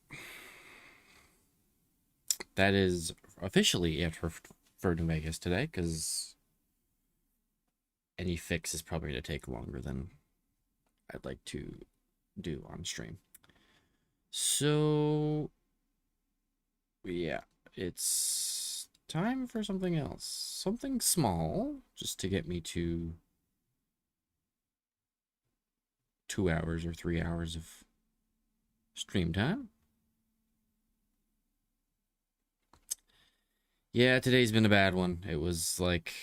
Speaker 2: that is officially it for New Vegas today, because any fix is probably going to take longer than I'd like to do on stream. So, yeah, it's time for something else. Something small, just to get me to 2 hours or 3 hours of stream time. Yeah, today's been a bad one. It was like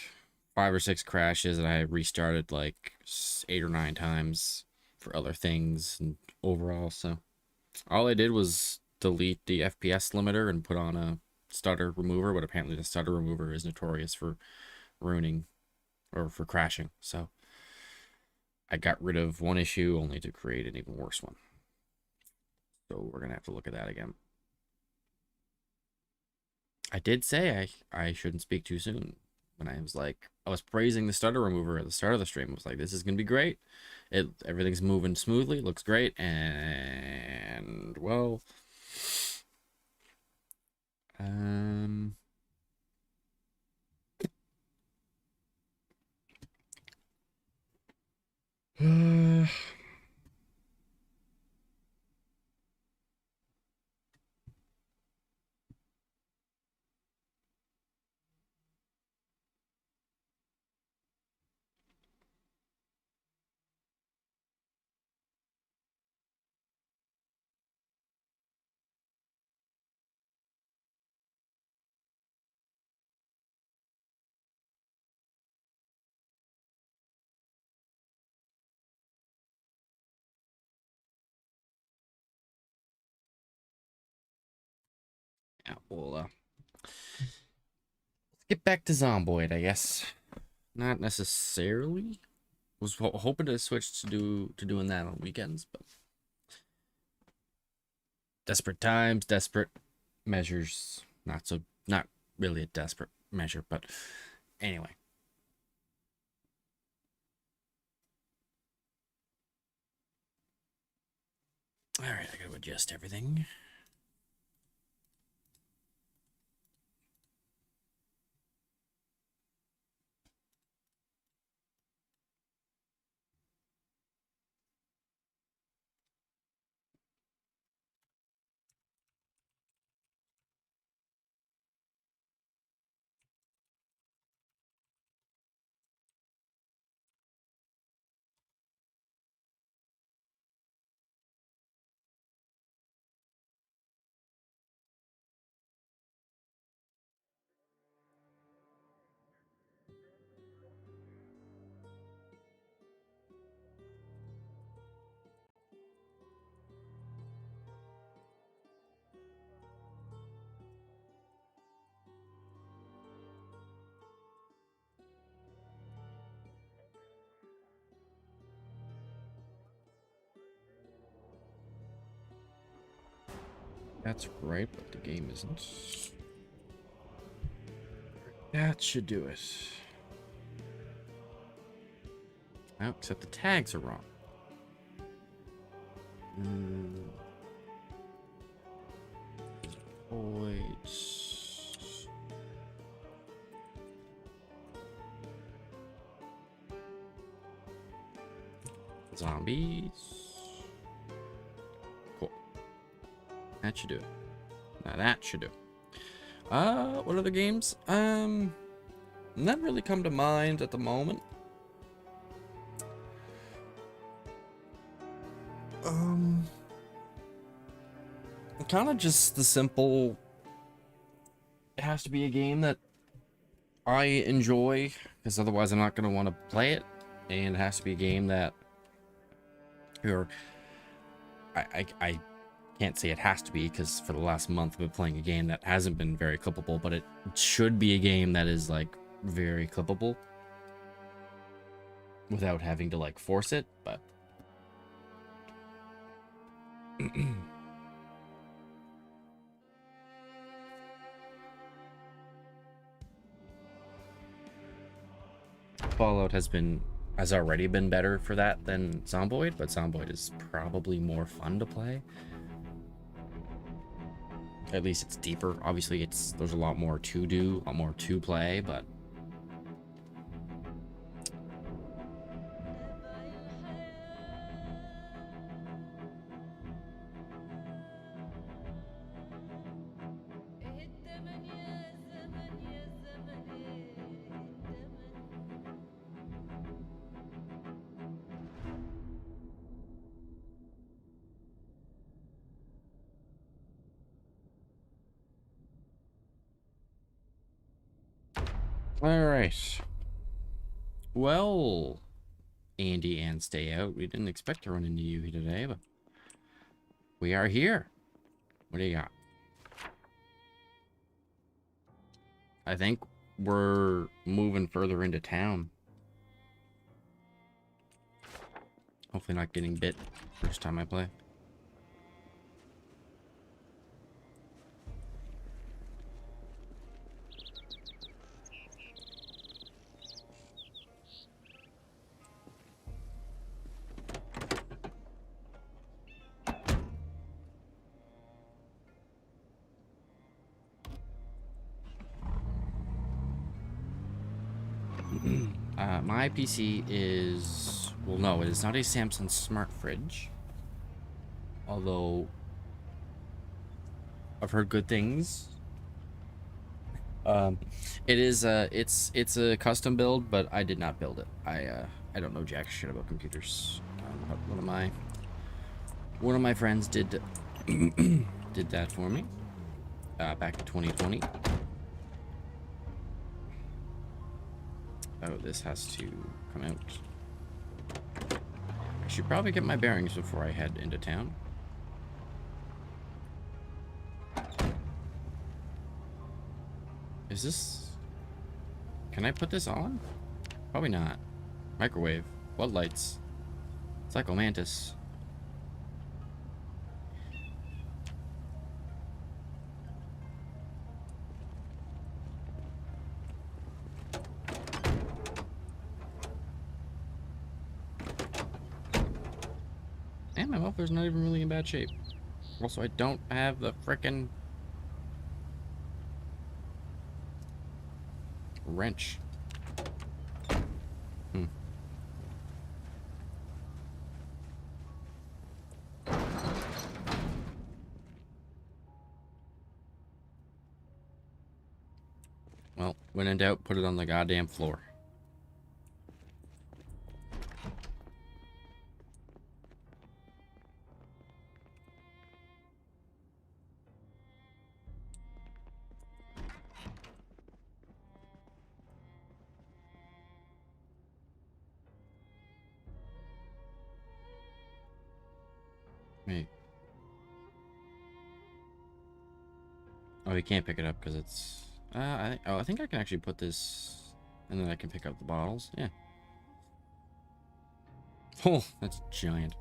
Speaker 2: 5 or 6 crashes, and I restarted like 8 or 9 times for other things and overall. So all I did was delete the FPS limiter and put on a stutter remover, but apparently the stutter remover is notorious for ruining or for crashing. So I got rid of one issue only to create an even worse one. So we're gonna have to look at that again. I did say I shouldn't speak too soon. When I was praising the stutter remover at the start of the stream. I was like, this is gonna be great. Everything's moving smoothly, looks great, and well, Yeah, well, let's get back to Zomboid, I guess. Not necessarily. Was hoping to switch to doing that on weekends, but desperate times, desperate measures. Not really a desperate measure, but anyway. All right, I gotta adjust everything. That's right, but the game isn't. That should do it. Oh, except the tags are wrong. Void. Zombies. Cool. That should do it. Now that should do it. What other games? None really come to mind at the moment. Kind of just the simple. It has to be a game that I enjoy, because otherwise I'm not going to want to play it. And it has to be a game that, or I can't say it has to be, because for the last month I've been playing a game that hasn't been very clippable, but it should be a game that is like very clippable without having to like force it, but Fallout has already been better for that than Zomboid, but Zomboid is probably more fun to play. At least it's deeper. Obviously, there's a lot more to do, a lot more to play, but all right. Well, Andy and Stay Out, we didn't expect to run into you here today, but we are here. What do you got? I think we're moving further into town. Hopefully not getting bit first time I play. My PC is, well, no, it is not a Samsung smart fridge. Although I've heard good things. It is it's a custom build, but I did not build it. I don't know jack shit about computers. But one of my friends did did that for me back in 2020. Oh, this has to come out. I should probably get my bearings before I head into town. Is this... Can I put this on? Probably not. Microwave. Floodlights. Psychomantis. And my muffler's not even really in bad shape. Also, I don't have the frickin' wrench. Well, when in doubt, put it on the goddamn floor. Wait. Oh, you can't pick it up because it's... I think I can actually put this... And then I can pick up the bottles. Yeah. Oh, that's giant.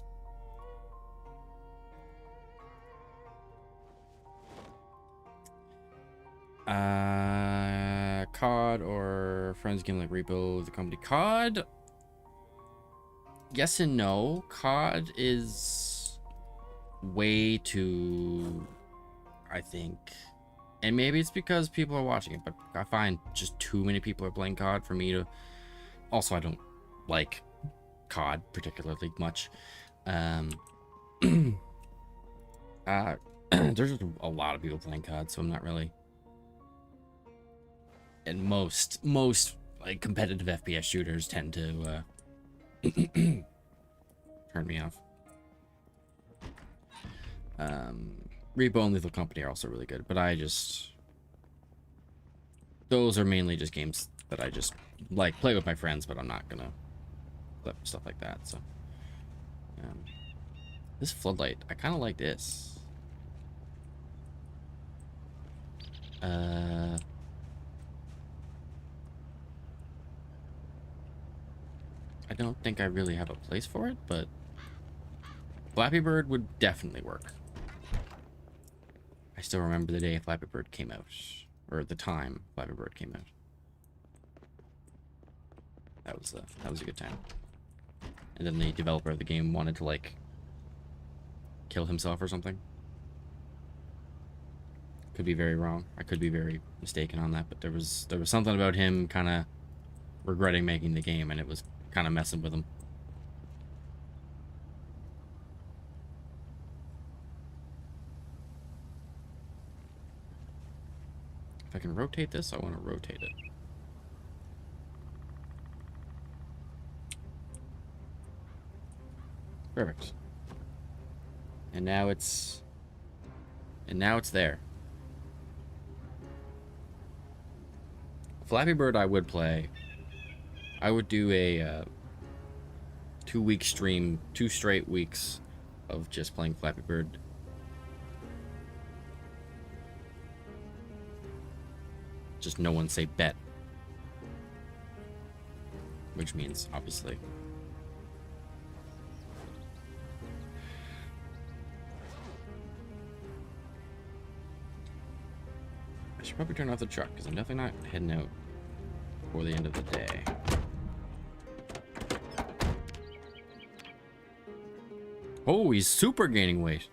Speaker 2: COD or Friends game like Repo, the company. COD... Yes and no. COD is way too... I think... And maybe it's because people are watching it, but I find just too many people are playing COD for me to... Also, I don't like COD particularly much. There's just a lot of people playing COD, so I'm not really... And most like competitive FPS shooters tend to turn me off. Repo and Lethal Company are also really good, but those are mainly just games that I just like play with my friends, but I'm not gonna flip stuff like that. So this floodlight, I kind of like this. I don't think I really have a place for it, but Flappy Bird would definitely work. I still remember the day Flappy Bird came out, or the time Flappy Bird came out. That was a good time. And then the developer of the game wanted to like kill himself or something. Could be very wrong. I could be very mistaken on that, but there was something about him kind of regretting making the game, and it was kind of messing with him. If I can rotate this, I want to rotate it. Perfect. And now it's there. Flappy Bird I would play. I would do a 2-week stream, 2 straight weeks of just playing Flappy Bird. Just no one say bet. Which means, obviously. I should probably turn off the truck, because I'm definitely not heading out before the end of the day. Oh, he's super gaining weight.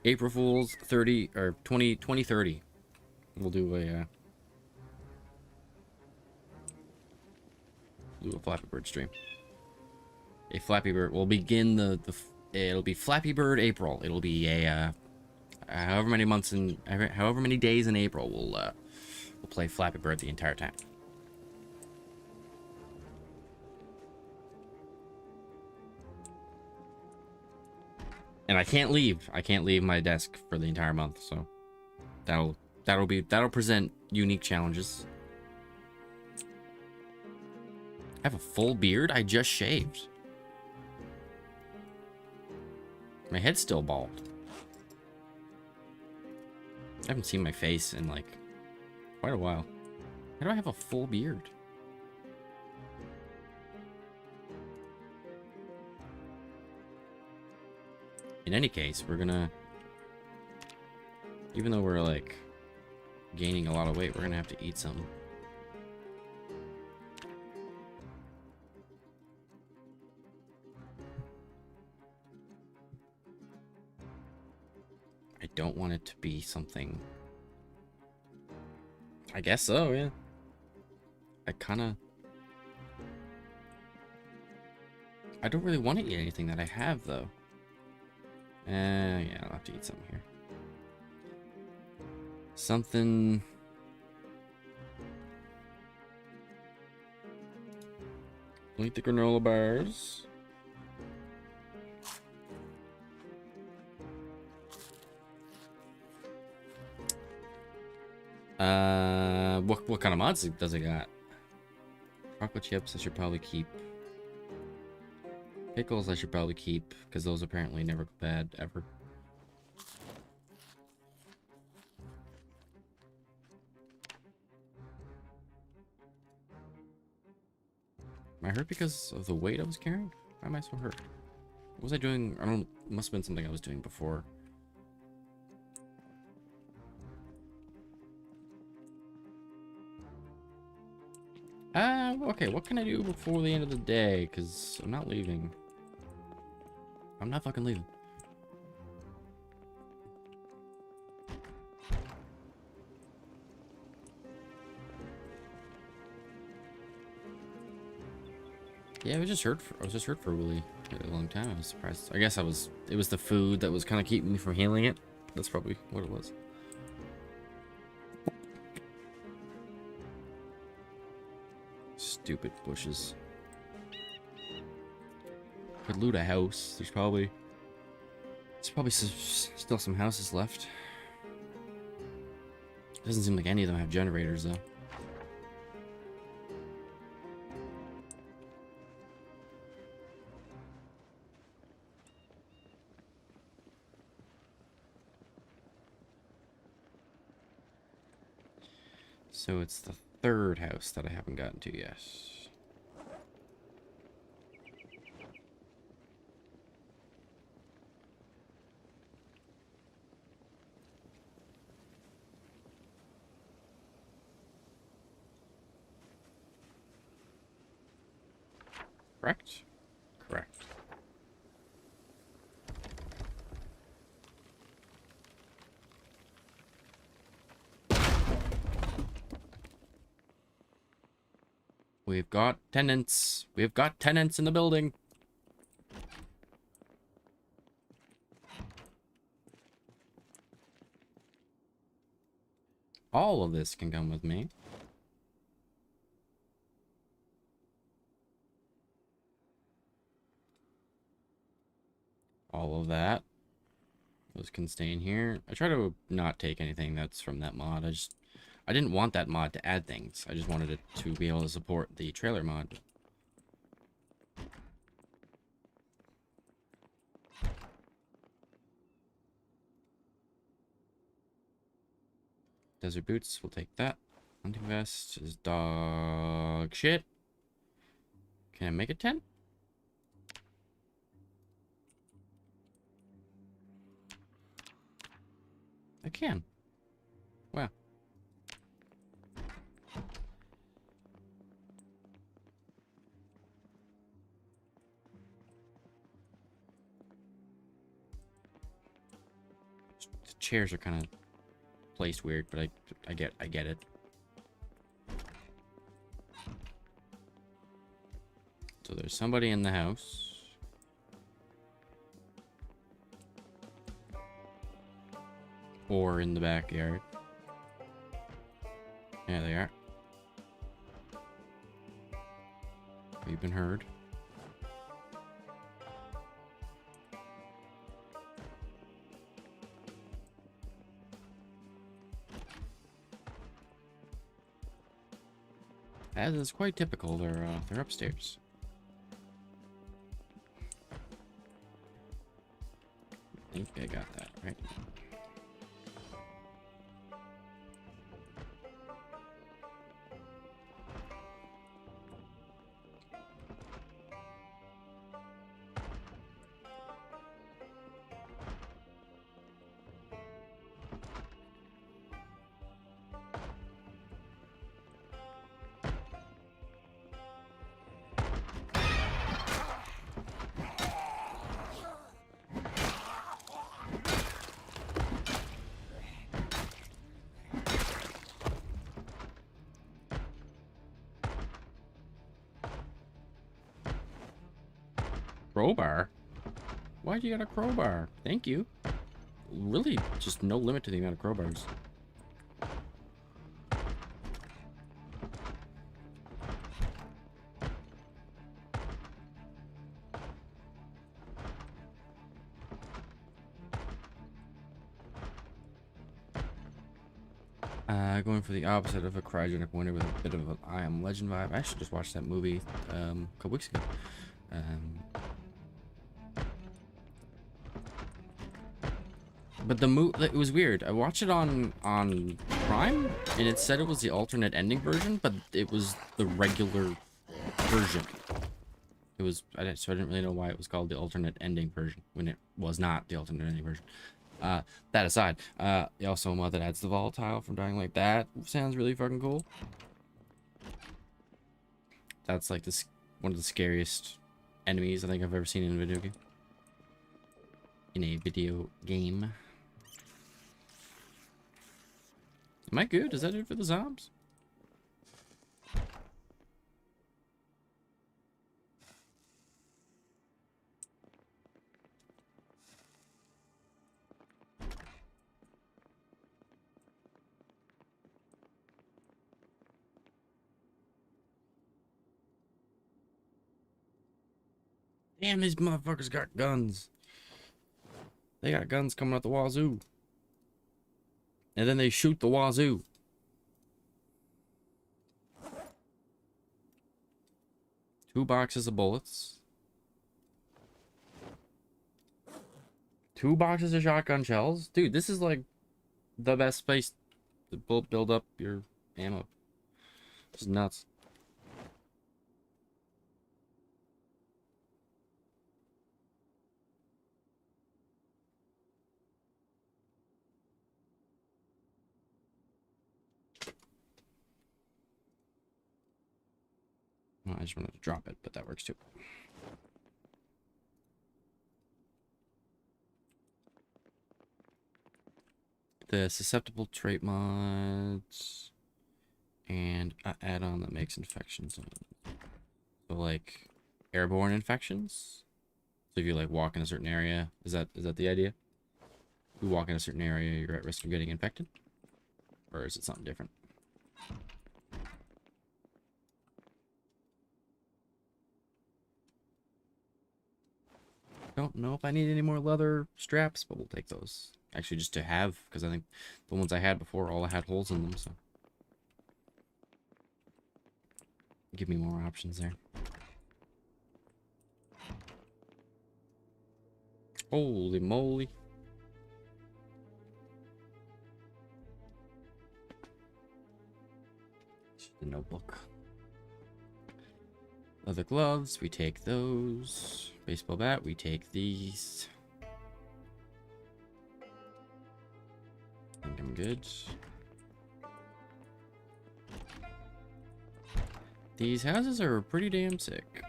Speaker 2: April Fool's 2030. We'll do a Flappy Bird stream. A Flappy Bird will begin it'll be Flappy Bird April. It'll be a however many months and however many days in April we'll play Flappy Bird the entire time. And I can't leave. I can't leave my desk for the entire month, so that'll present unique challenges. I have a full beard. I just shaved. My head's still bald. I haven't seen my face in like quite a while. Why do I have a full beard? In any case, we're gonna, even though we're like gaining a lot of weight, we're gonna have to eat something. I don't want it to be something. I guess so, yeah. I don't really want to eat anything that I have, though. Yeah, I'll have to eat something here. Something... I'll eat the granola bars. What kind of mods does it got? Chocolate chips I should probably keep. Pickles I should probably keep, because those apparently never go bad, ever. Am I hurt because of the weight I was carrying? Why am I so hurt? What was I doing? I don't... It must have been something I was doing before. Okay, what can I do before the end of the day? Because I'm not leaving. I'm not fucking leaving. Yeah, I was just hurt for a really long time. I was surprised. I guess it was the food that was kind of keeping me from healing it. That's probably what it was. Stupid bushes. Could loot a house. There's probably still some houses left. Doesn't seem like any of them have generators though. So it's the third house that I haven't gotten to yet. Correct? Correct. We've got tenants. We've got tenants in the building. All of this can come with me. All of that. Those can stay in here. I try to not take anything that's from that mod. I didn't want that mod to add things. I just wanted it to be able to support the trailer mod. Desert boots, we'll take that. Hunting vest is dog shit. Can I make it 10? I can. Wow. The chairs are kind of placed weird, but I get it. So there's somebody in the house. Or in the backyard. Yeah, they are. We've been heard. As is quite typical, they're upstairs. I think I got that right. Crowbar? Why'd you got a crowbar? Thank you. Really, just no limit to the amount of crowbars. Going for the opposite of a cryogenic winter with a bit of an I Am Legend vibe. I actually just watched that movie a couple weeks ago. But the it was weird. I watched it on Prime, and it said it was the alternate ending version, but it was the regular version. It was so I didn't really know why it was called the alternate ending version when it was not the alternate ending version. That aside, also a mod that adds the volatile from Dying Light. That sounds really fucking cool. That's like one of the scariest enemies I think I've ever seen in a video game. In a video game. Am I good? Is that it for the zombies? Damn, these motherfuckers got guns. They got guns coming out the wazoo. And then they shoot the wazoo. Two boxes of bullets. 2 boxes of shotgun shells. Dude, this is like the best place to build up your ammo. This is nuts. Well, I just wanted to drop it, but that works too. The susceptible trait mods and an add-on that makes infections. So like airborne infections. So if you like walk in a certain area, is that the idea? If you walk in a certain area, you're at risk of getting infected, or is it something different? Don't know if I need any more leather straps, but we'll take those. Actually, just to have, because I think the ones I had before all had holes in them, so. Give me more options there. Holy moly. The notebook. Leather gloves, we take those. Baseball bat, we take these. I think I'm good. These houses are pretty damn sick.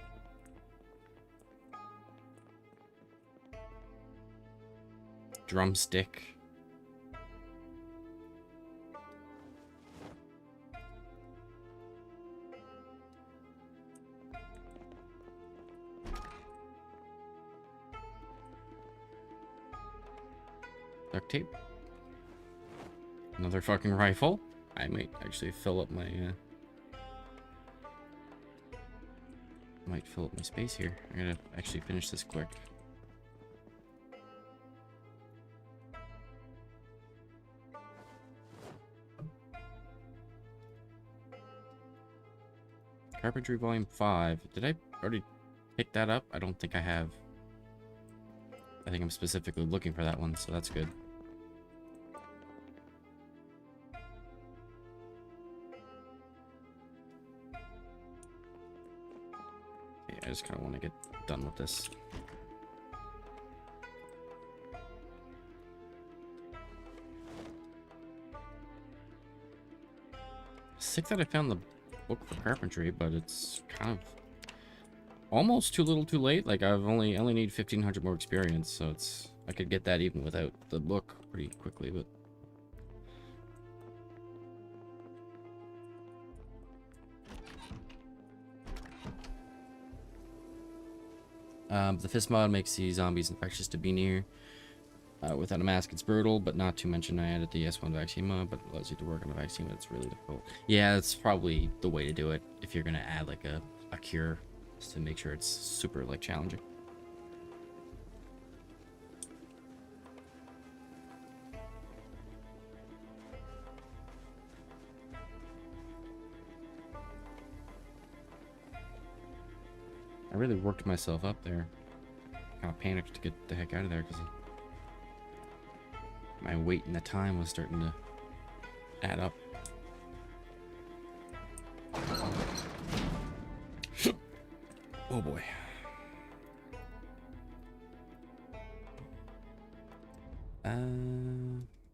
Speaker 2: Drumstick. Duct tape. Another fucking rifle. I might actually fill up my might fill up my space here. I gotta actually finish this quick. Carpentry Volume 5. Did I already pick that up? I don't think I have. I think I'm specifically looking for that one, so that's good. Okay, I just kind of want to get done with this. Sick that I found the book for carpentry, but it's kind of almost too little too late. Like, I only need 1500 more experience, so it's, I could get that even without the book pretty quickly, but the fist mod makes the zombies infectious to be near. Without a mask, it's brutal, but not to mention I added the S1 vaccine mod, but it allows you to work on a vaccine, but it's really difficult. Yeah, that's probably the way to do it if you're gonna add like a cure, just to make sure it's super like challenging. I really worked myself up there. Kind of panicked to get the heck out of there because my weight and the time was starting to add up. Oh boy.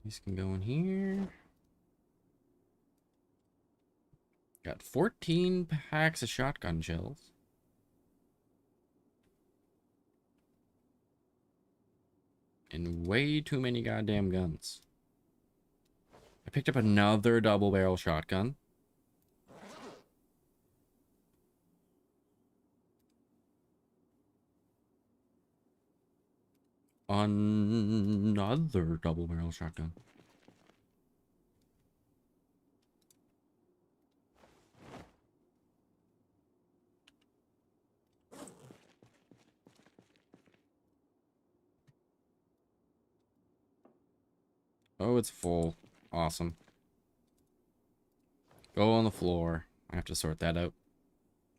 Speaker 2: These can go in here. Got 14 packs of shotgun shells. And way too many goddamn guns. I picked up another double barrel shotgun. Another double barrel shotgun. Oh, it's full. Awesome. Go on the floor. I have to sort that out.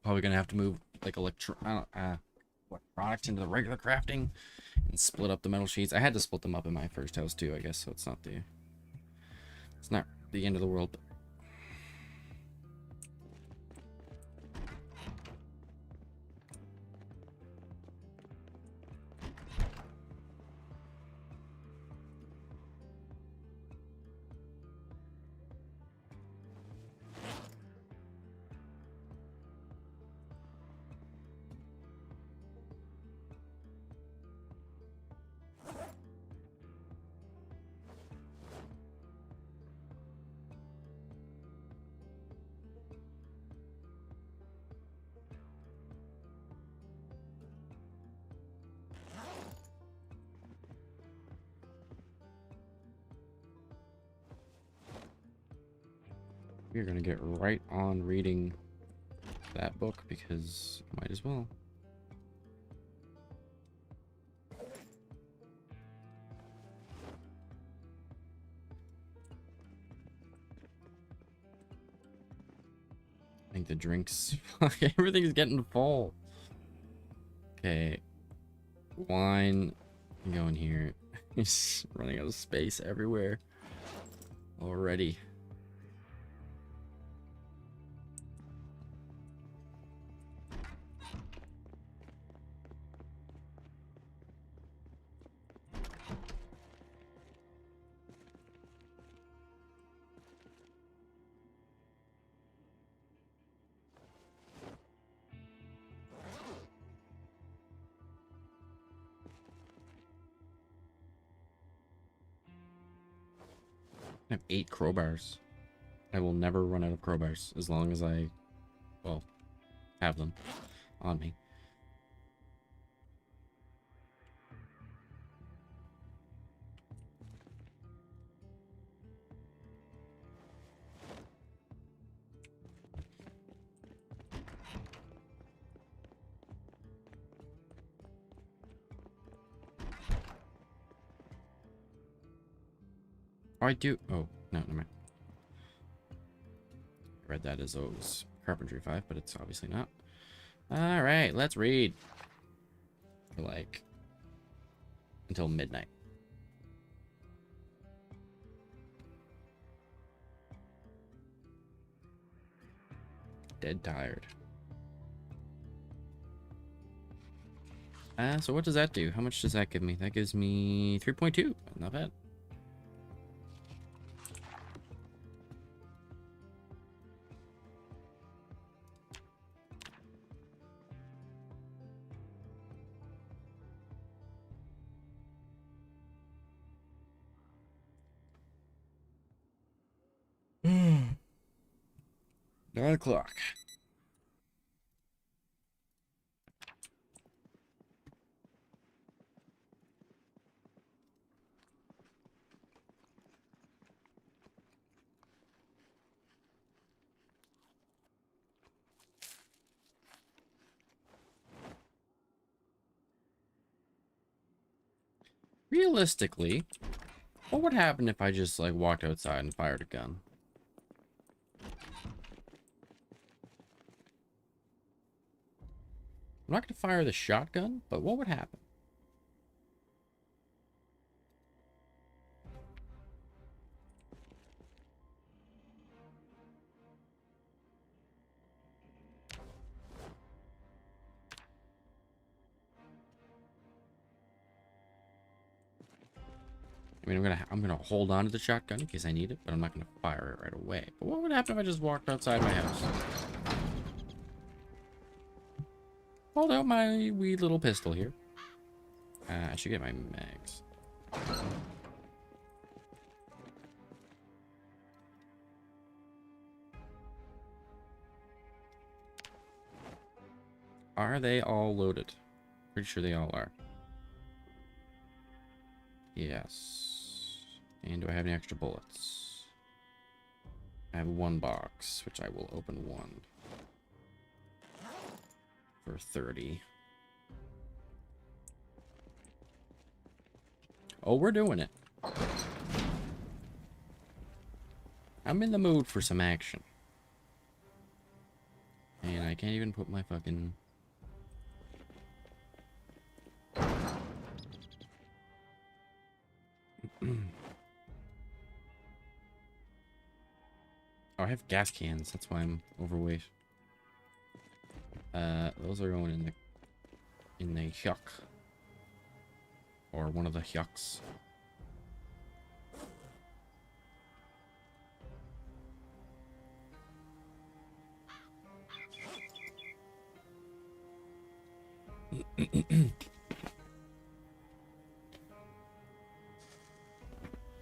Speaker 2: Probably gonna have to move like electronics into the regular crafting and split up the metal sheets. I had to split them up in my first house too, I guess, so it's not the end of the world. But we're gonna get right on reading that book because might as well. I think the drinks, everything's getting full. Okay, wine can go in here. He's running out of space everywhere already. I have 8 crowbars. I will never run out of crowbars as long as I, well, have them on me. Oh, I do. Oh, no, never mind. I read that as oh, it was Carpentry 5, but it's obviously not. Alright, let's read. For like until midnight. Dead tired. So what does that do? How much does that give me? That gives me 3.2. Not bad. Hmm. 9 o'clock. Realistically, what would happen if I just like walked outside and fired a gun? I'm not going to fire the shotgun, but what would happen? I mean, I'm gonna hold on to the shotgun in case I need it, but I'm not gonna fire it right away. But what would happen if I just walked outside my house? Hold out my wee little pistol here. I should get my mags. Are they all loaded? Pretty sure they all are. Yes. And do I have any extra bullets? I have 1 box, which I will open 1. For 30. Oh, we're doing it. I'm in the mood for some action. And I can't even put my fucking... Oh, I have gas cans. That's why I'm overweight. Those are going in the hyuk. Or one of the hyuks.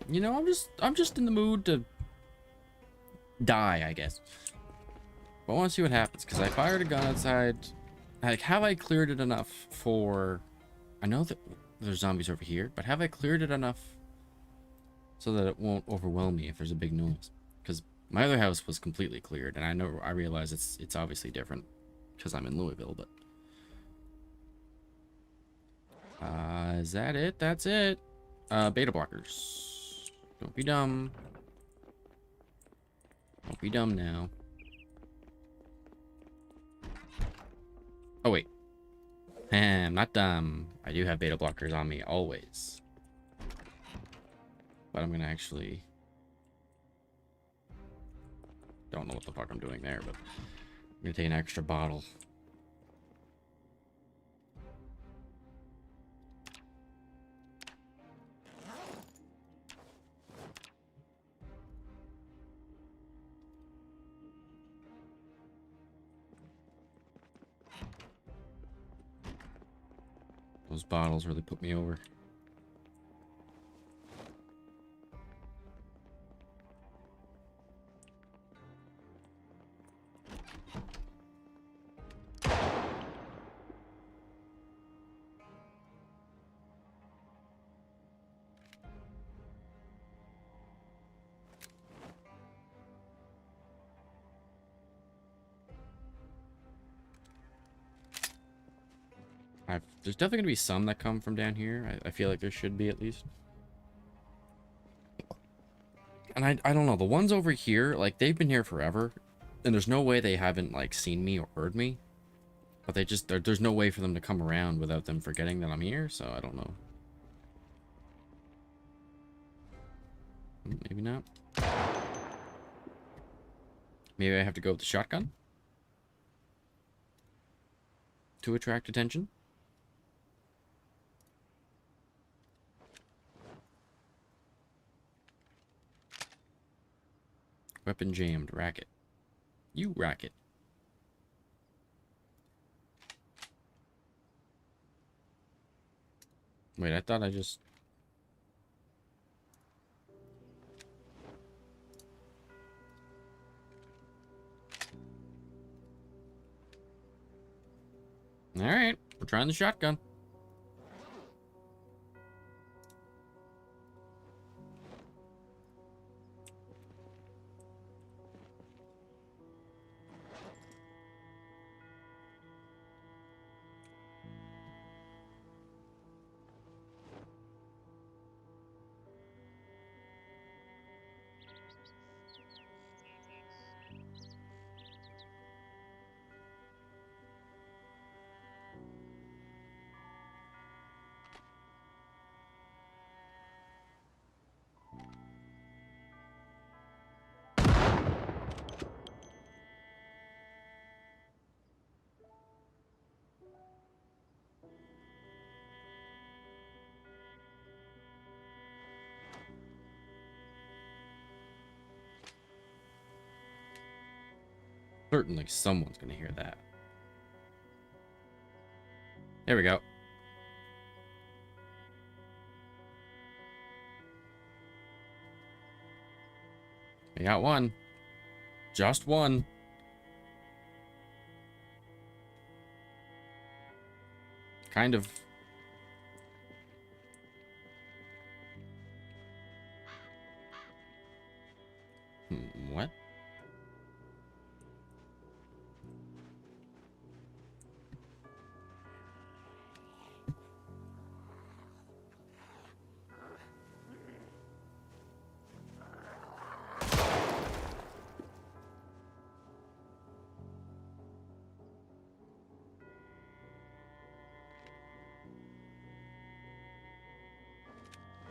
Speaker 2: You know, I'm just in the mood to die, I guess. But I want to see what happens, because I fired a gun outside. Like, have I cleared it enough for... I know that there's zombies over here, but have I cleared it enough so that it won't overwhelm me if there's a big noise? Because my other house was completely cleared, and I realize it's obviously different because I'm in Louisville, but... is that it? That's it. Beta blockers. Don't be dumb. Don't be dumb now. Oh, wait. I'm not dumb. I do have beta blockers on me, always. But I'm gonna actually... Don't know what the fuck I'm doing there, but... I'm gonna take an extra bottle. Those bottles really put me over. There's definitely gonna be some that come from down here. I feel like there should be, at least. And I don't know, the ones over here, like, they've been here forever, and there's no way they haven't, like, seen me or heard me. But they just, there's no way for them to come around without them forgetting that I'm here, so I don't know. Maybe not. Maybe I have to go with the shotgun to attract attention. Weapon jammed. Racket. You racket. Wait, I thought I just... Alright, we're trying the shotgun. Certainly someone's gonna hear that. There we go. We got one. Just one. Kind of. What?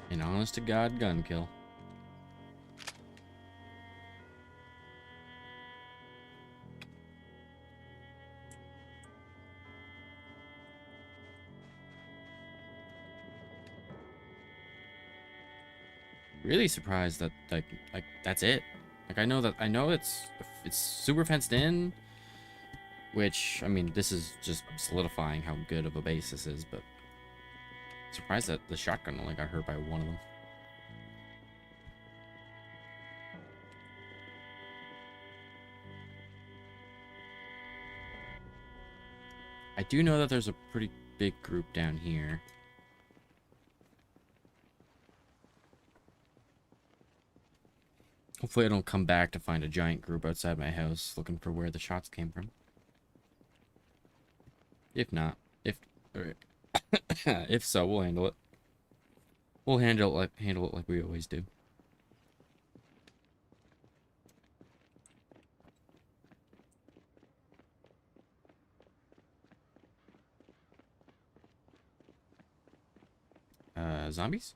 Speaker 2: An honest to God gun kill. Really surprised that like that's it. Like I know it's super fenced in, which I mean this is just solidifying how good of a base this is, but surprised that the shotgun only got hurt by one of them. I do know that there's a pretty big group down here. Hopefully I don't come back to find a giant group outside my house looking for where the shots came from. If not, if so, we'll handle it. We'll handle it like we always do. Zombies?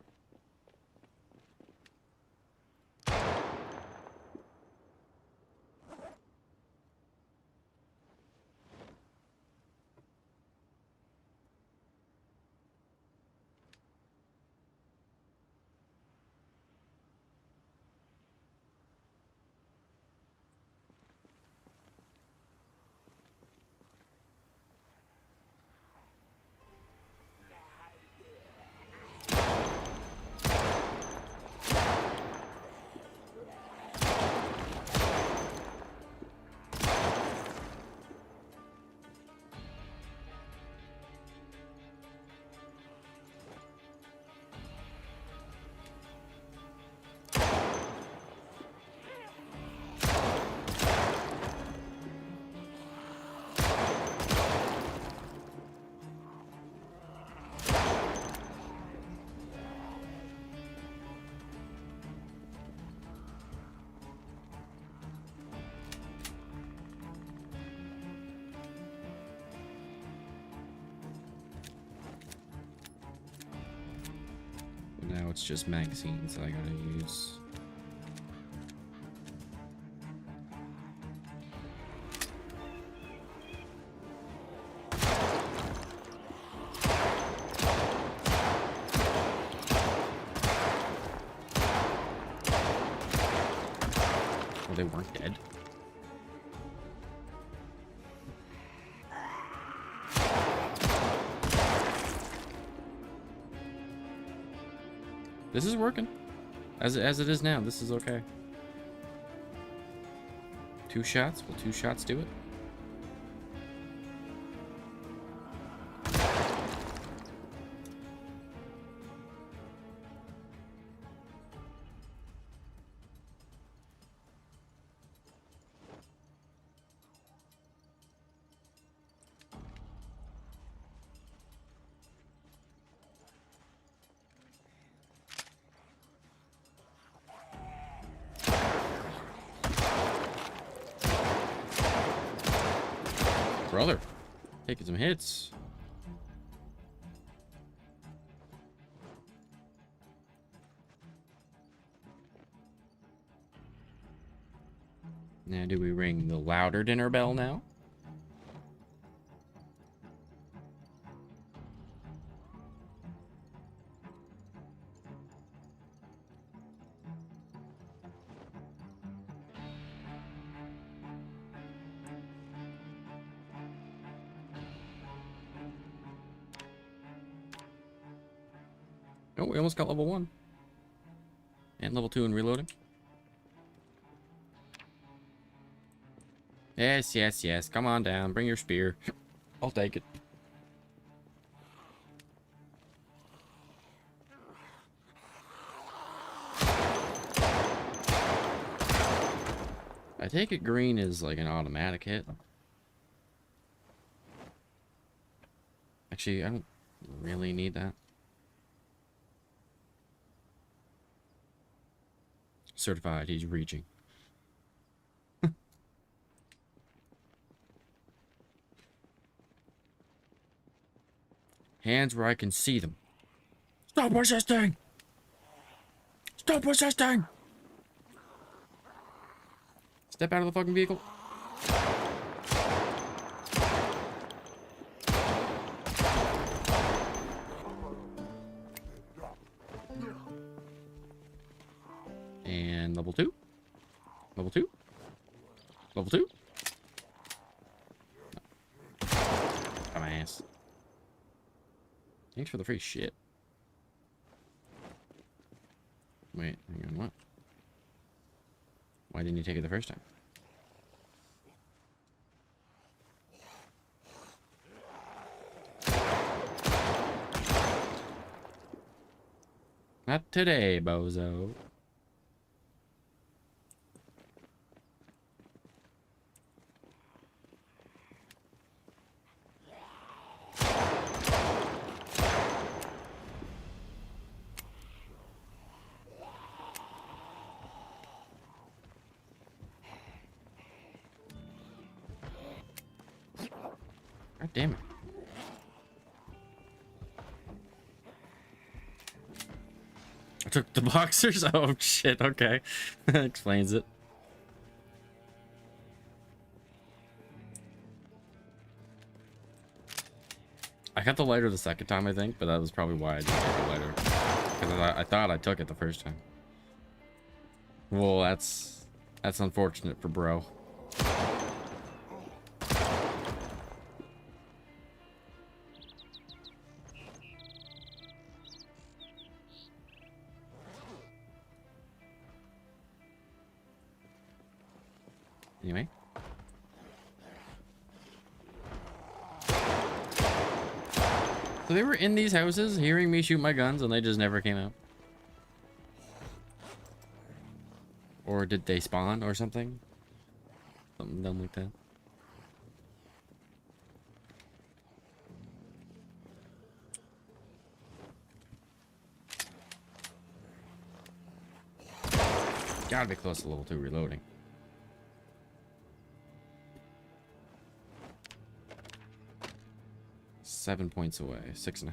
Speaker 2: Now it's just magazines that I gotta use. they weren't dead. This is working. As it is now, this is okay. 2 shots? Will 2 shots do it? Brother, taking some hits. Now, do we ring the louder dinner bell now? Oh, we almost got level 1. And level 2 in reloading. Yes, yes, yes. Come on down. Bring your spear. I'll take it. I take it green is like an automatic hit. Actually, I don't really need that. Certified, he's reaching. Hands where I can see them. Stop resisting! Stop resisting! Step out of the fucking vehicle. And level 2. Level 2. Level 2. Dumbass. Thanks for the free shit. Wait, hang on, what? Why didn't you take it the first time? Not today, bozo. God damn it. I took the boxers? Oh shit, okay. Explains it. I got the lighter the second time, I think, but that was probably why I didn't take the lighter. Because I thought I took it the first time. Well, that's unfortunate for bro. Anyway. So they were in these houses hearing me shoot my guns and they just never came out. Or did they spawn or something? Something dumb like that. Gotta be close to level 2 reloading. Seven points away. 6.5.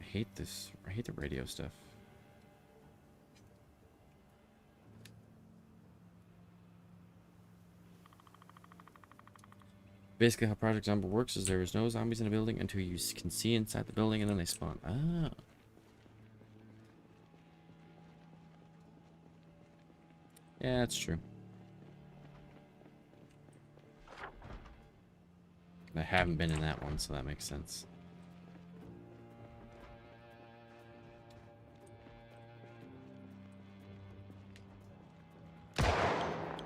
Speaker 2: I hate this. I hate the radio stuff. Basically, how Project Zomboid works is there is no zombies in the building until you can see inside the building and then they spawn. Ah. Yeah, that's true. I haven't been in that one, so that makes sense.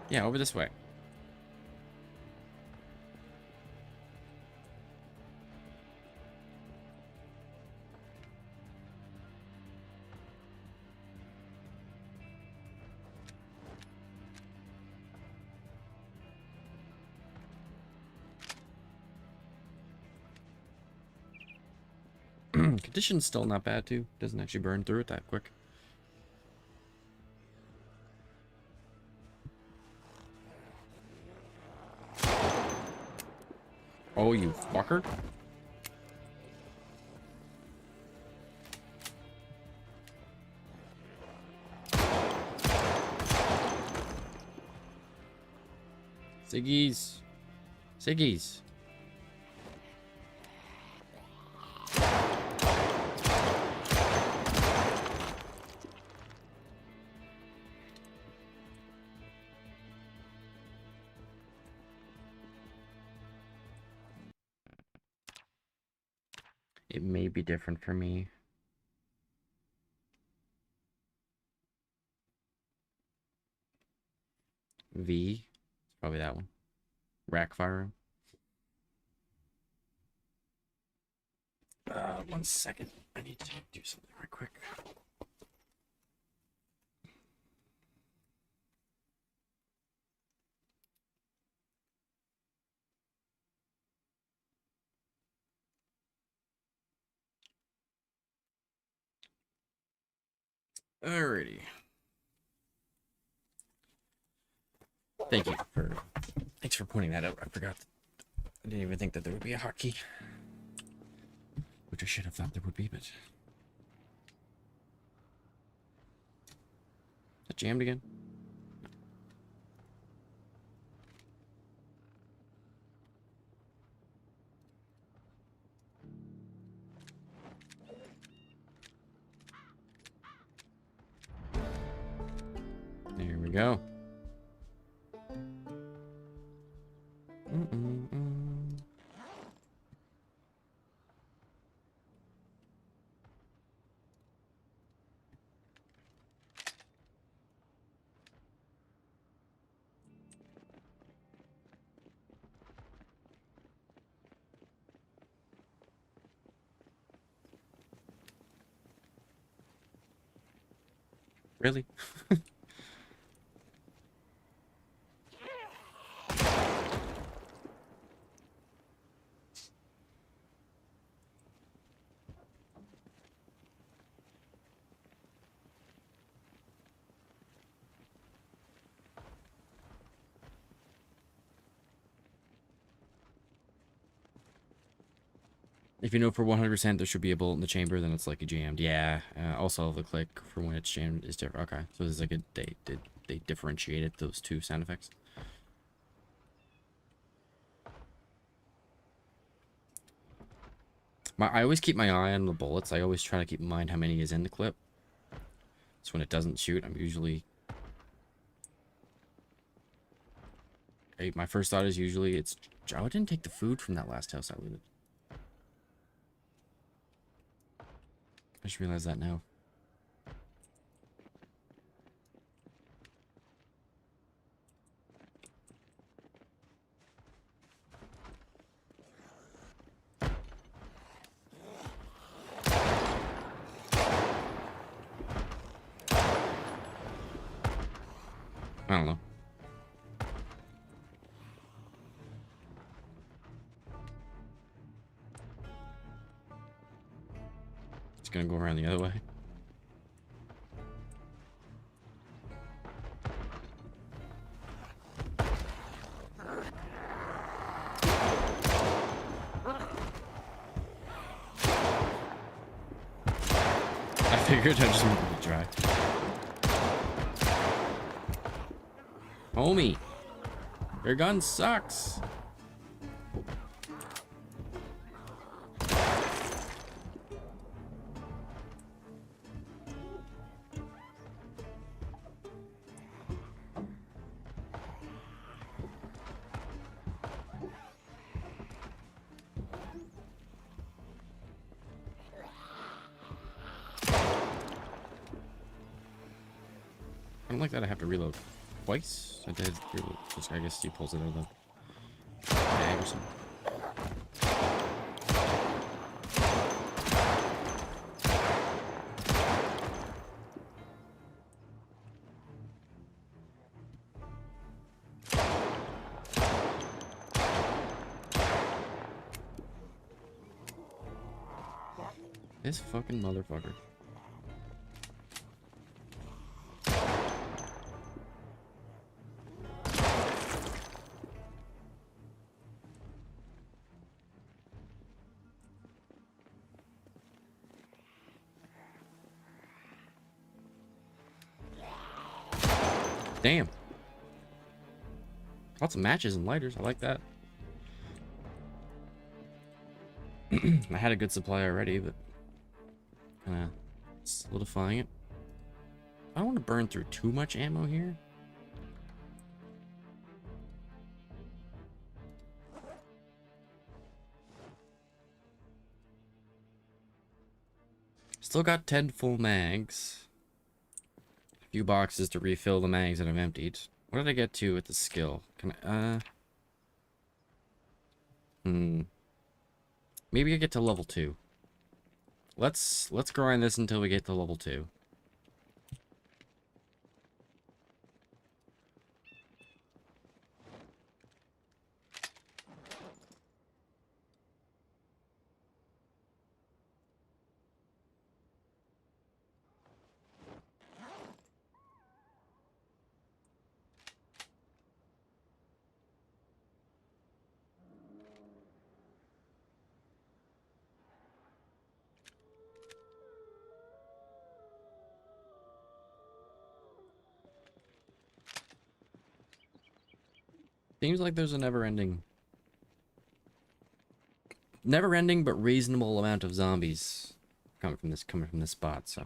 Speaker 2: Yeah, over this way. Condition's still not bad too. Doesn't actually burn through it that quick. Oh, you fucker. Siggies. Siggies. It may be different for me. V. It's probably that one. Rack firing. 1 second. I need to do something right quick. Alrighty. Thanks for pointing that out. I forgot. I didn't even think that there would be a hotkey. Which I should have thought there would be, but... Is that jammed again? There we go. Really? If you know for 100% there should be a bullet in the chamber, then it's likely jammed. Yeah. Also, the click for when it's jammed is different. Okay, so this is like a they differentiated those two sound effects. I always keep my eye on the bullets. I always try to keep in mind how many is in the clip. So when it doesn't shoot, I'm usually... my first thought is usually it's... Oh, I didn't take the food from that last house I looted. I just realized that now. I don't know. It's gonna go around the other way. I figured I'd just move it dry. Homie, your gun sucks. don't like that I have to reload twice. I did reload. I guess he pulls it out of the bag or something. This fucking motherfucker. Damn. Lots of matches and lighters. I like that. I had a good supply already, but kind of solidifying it. I don't want to burn through too much ammo here. Still got 10 full mags. A few boxes to refill the mags that I've emptied. What did I get to with the skill? Can I, maybe I get to level 2. Let's grind this until we get to level 2. Seems like there's a never-ending but reasonable amount of zombies coming from this spot, so.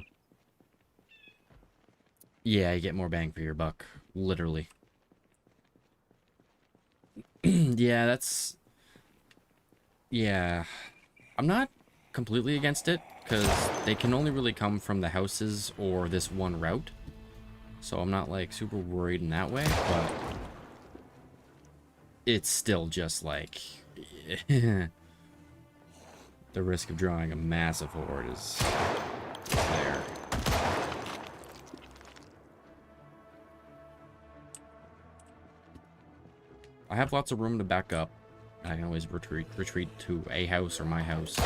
Speaker 2: Yeah, you get more bang for your buck, literally. Yeah, that's... Yeah. I'm not completely against it, because they can only really come from the houses or this one route. So I'm not, like, super worried in that way, but... It's still just, like... the risk of drawing a massive horde is there. I have lots of room to back up. I can always retreat to a house or my house.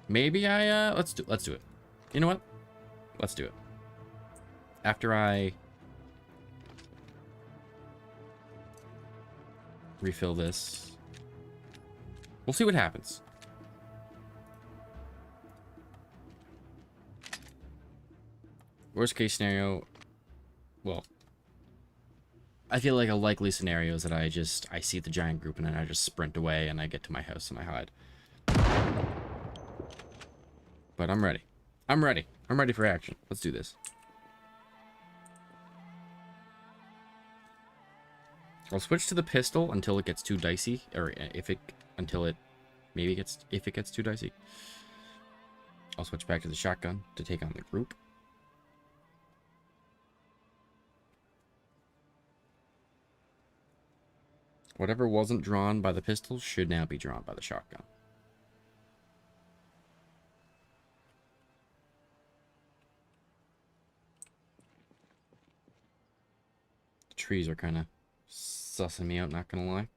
Speaker 2: Maybe let's do it. You know what? Let's do it. After I refill this, we'll see what happens. Worst case scenario, well, I feel like a likely scenario is that I see the giant group and then I just sprint away and I get to my house and I hide. But I'm ready. I'm ready. I'm ready for action. Let's do this. I'll switch to the pistol until it gets too dicey, or if it gets too dicey. I'll switch back to the shotgun to take on the group. Whatever wasn't drawn by the pistol should now be drawn by the shotgun. The trees are kind of sussing me out, not gonna lie.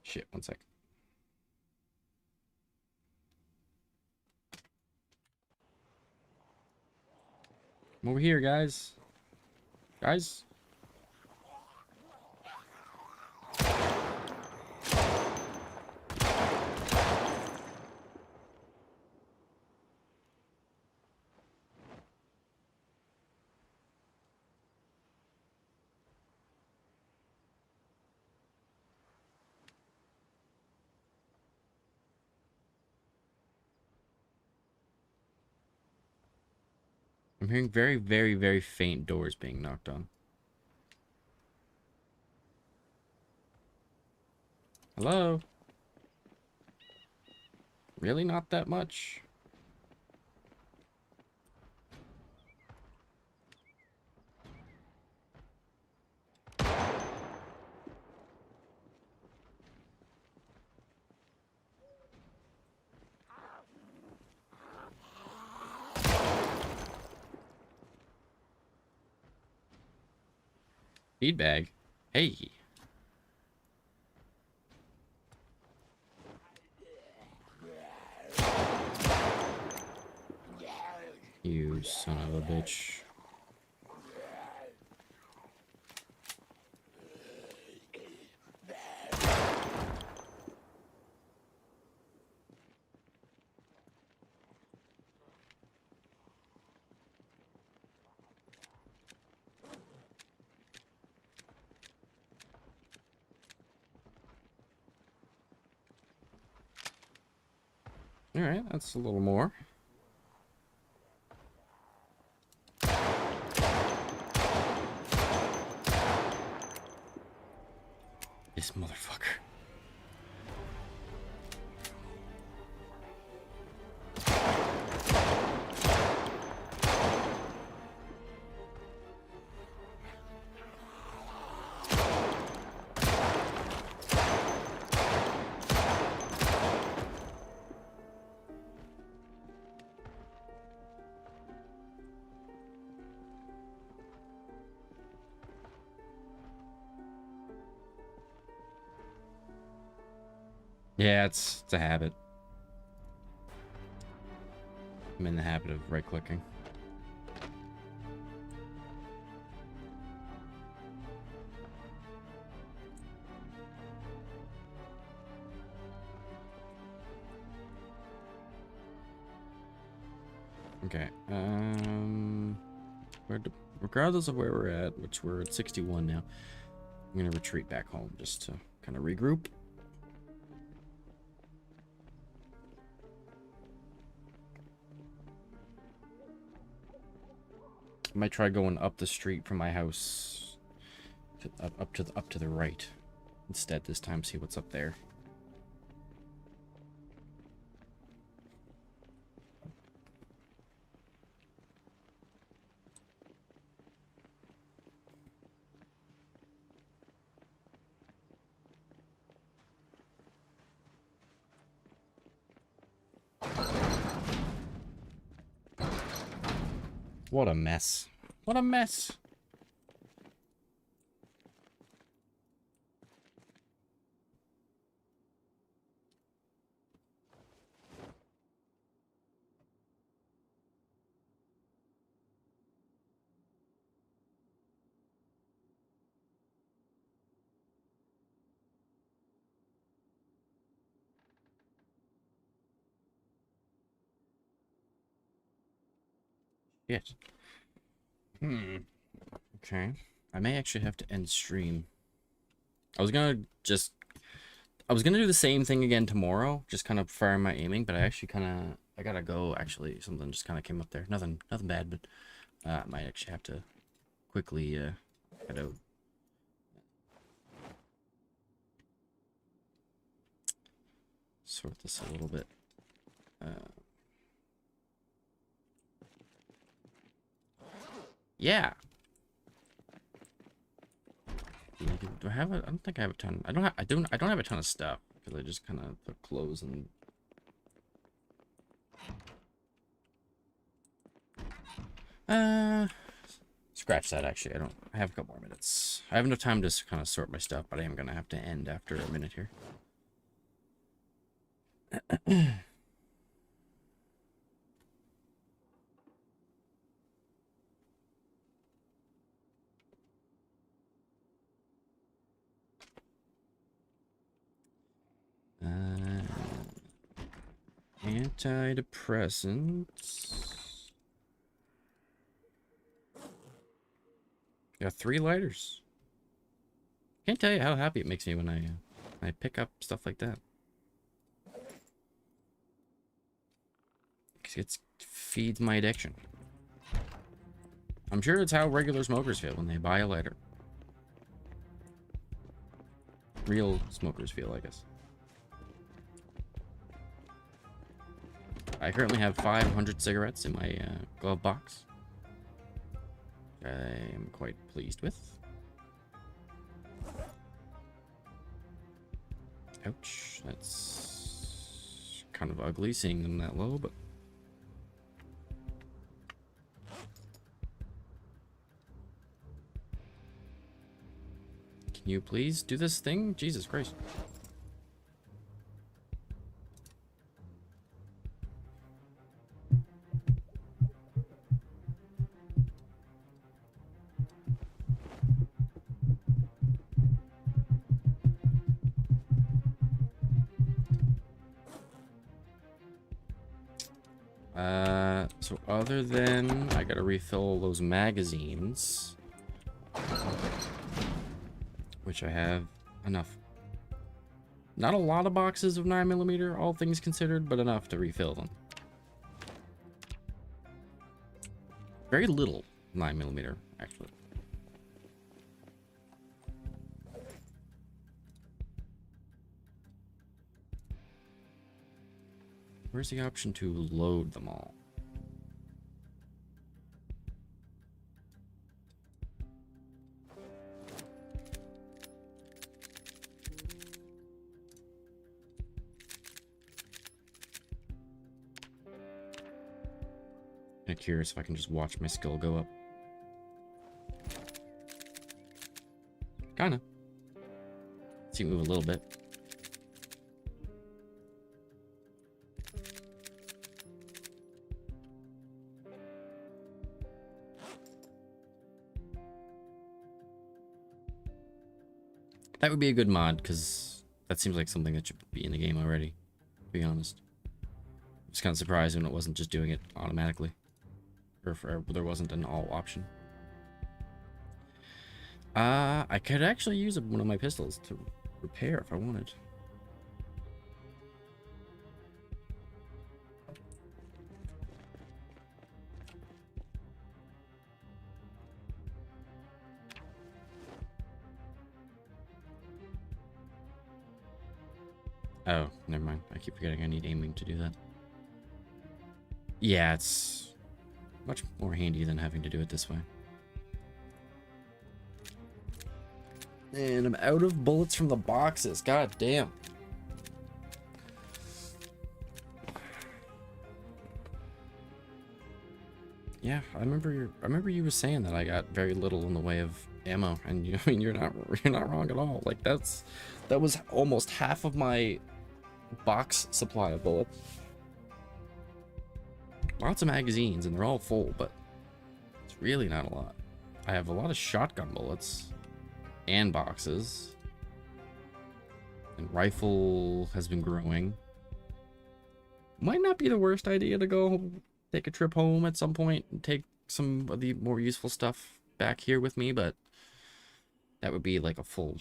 Speaker 2: Shit, one sec. I'm over here, guys. Guys? I'm hearing very, very, very faint doors being knocked on. Hello? Really not that much? Feed bag. Hey. You son of a bitch. All right, that's a little more. This motherfucker. Yeah, it's a habit. I'm in the habit of right-clicking. Okay. Regardless of where we're at, which we're at 61 now, I'm gonna retreat back home just to kind of regroup. I might try going up the street from my house, up to the right instead this time. See what's up there. What a mess. What a mess. Yes. Okay. I may actually have to end stream. I was gonna do the same thing again tomorrow, just kind of fire my aiming, but I gotta go. Actually, something just kind of came up there. Nothing bad, but I might actually have to quickly head out. Sort this a little bit. Yeah. Do I have a? I don't think I have a ton. I don't have a ton of stuff because I just kind of put clothes and. Scratch that. Actually, I have a couple more minutes. I have enough time to kind of sort my stuff, but I am gonna have to end after a minute here. Antidepressants. Got 3 lighters. Can't tell you how happy it makes me when I pick up stuff like that. It feeds my addiction. I'm sure it's how regular smokers feel when they buy a lighter. real smokers feel, I guess. I currently have 500 cigarettes in my glove box. I am quite pleased with. Ouch, that's kind of ugly seeing them that low, but can you please do this thing? Jesus Christ. So other than I gotta refill those magazines, which I have enough. Not a lot of boxes of 9mm, all things considered, but enough to refill them. Very little 9mm, actually. Where's the option to load them all? I'm curious if I can just watch my skill go up. Kinda. See it move a little bit. That would be a good mod, because that seems like something that should be in the game already, to be honest. I was kind of surprised when it wasn't just doing it automatically. Or there wasn't an all option. I could actually use one of my pistols to repair if I wanted. Oh, never mind. I keep forgetting I need aiming to do that. Yeah, it's much more handy than having to do it this way. And I'm out of bullets from the boxes. God damn. Yeah, I remember you were saying that I got very little in the way of ammo, and I mean you're not wrong at all. Like that was almost half of my box supply of bullets. Lots of magazines, and they're all full, but it's really not a lot. I have a lot of shotgun bullets and boxes, and rifle has been growing. Might not be the worst idea to go take a trip home at some point and take some of the more useful stuff back here with me, but that would be like a full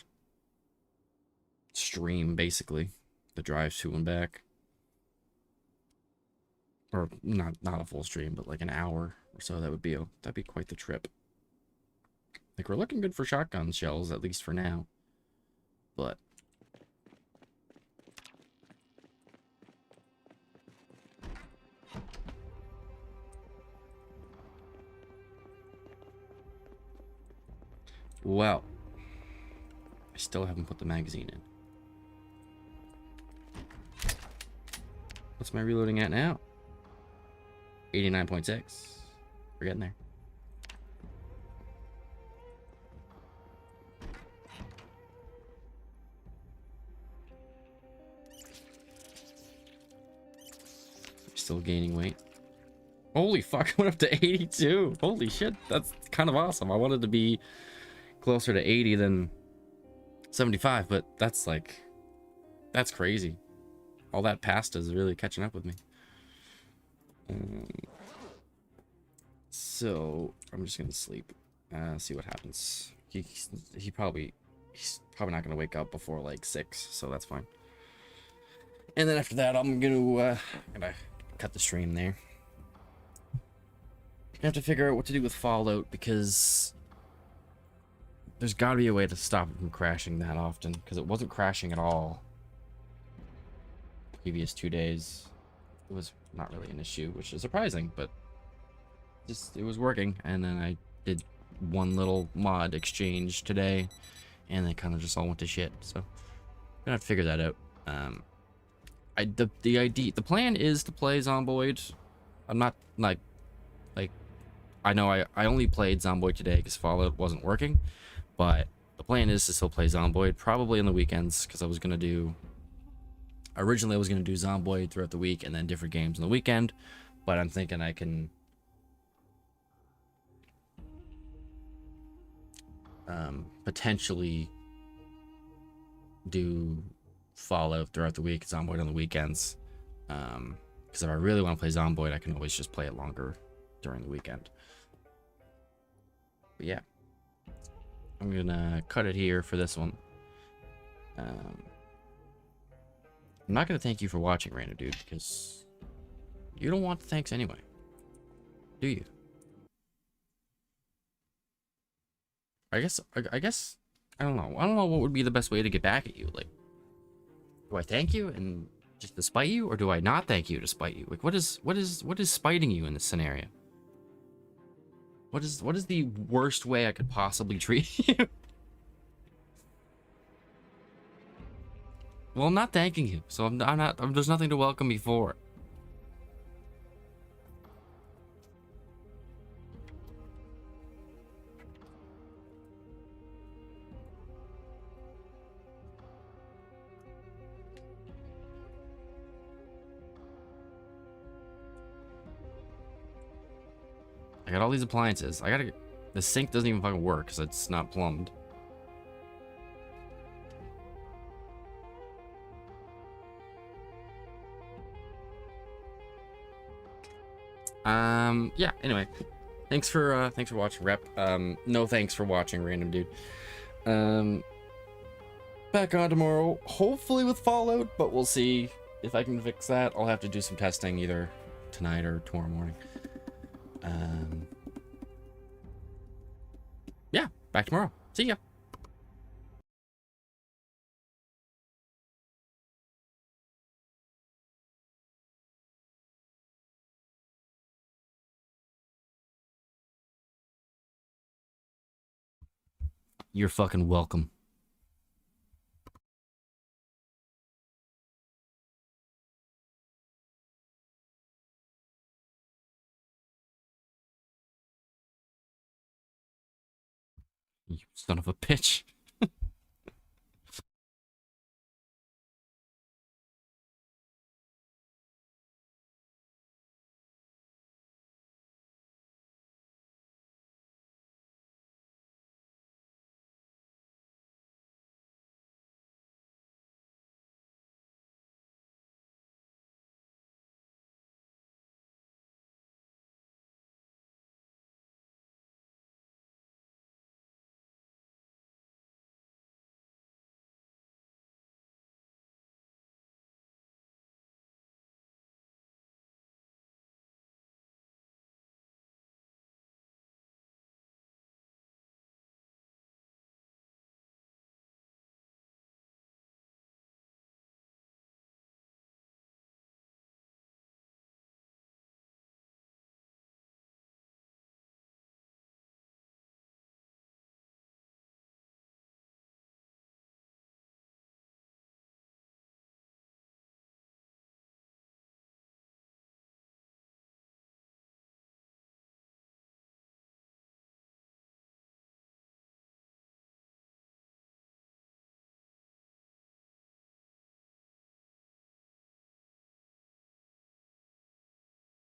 Speaker 2: stream, basically, the drive to and back. Or not a full stream, but like an hour or so. That'd be quite the trip. Like, we're looking good for shotgun shells, at least for now. But well, I still haven't put the magazine in. What's my reloading at now? 89.6. We're getting there. Still gaining weight. Holy fuck, I went up to 82. Holy shit, that's kind of awesome. I wanted to be closer to 80 than 75, but that's crazy. All that pasta is really catching up with me. So I'm just gonna sleep. See what happens. He's probably not gonna wake up before like 6, so that's fine. And then after that, I'm gonna cut the stream there. I have to figure out what to do with Fallout, because There's got to be a way to stop it from crashing that often, because it wasn't crashing at all previous 2 days. It was not really an issue, which is surprising, but just it was working. And then I did one little mod exchange today, and they kind of just all went to shit. So I'm gonna have to figure that out. The plan is to play Zomboid. I'm not like I know I only played Zomboid today because Fallout wasn't working, but the plan is to still play Zomboid probably on the weekends, because originally I was gonna do Zomboid throughout the week and then different games on the weekend, but I'm thinking I can potentially do Fallout throughout the week, Zomboid on the weekends. Because if I really want to play Zomboid, I can always just play it longer during the weekend. But yeah, I'm gonna cut it here for this one. I'm not gonna thank you for watching, random dude, because you don't want thanks anyway, do you? I guess I don't know. I don't know what would be the best way to get back at you. Like, do I thank you and just to spite you, or do I not thank you to spite you? Like, what is spiting you in this scenario? What is the worst way I could possibly treat you? Well, I'm not thanking you, so I'm not. There's nothing to welcome me for. I got all these appliances. The sink doesn't even fucking work because it's not plumbed. Yeah, anyway. Thanks for watching, Rep. No thanks for watching, random dude. Back on tomorrow, hopefully with Fallout, but we'll see if I can fix that. I'll have to do some testing either tonight or tomorrow morning. Yeah, back tomorrow. See ya. You're fucking welcome. You son of a bitch.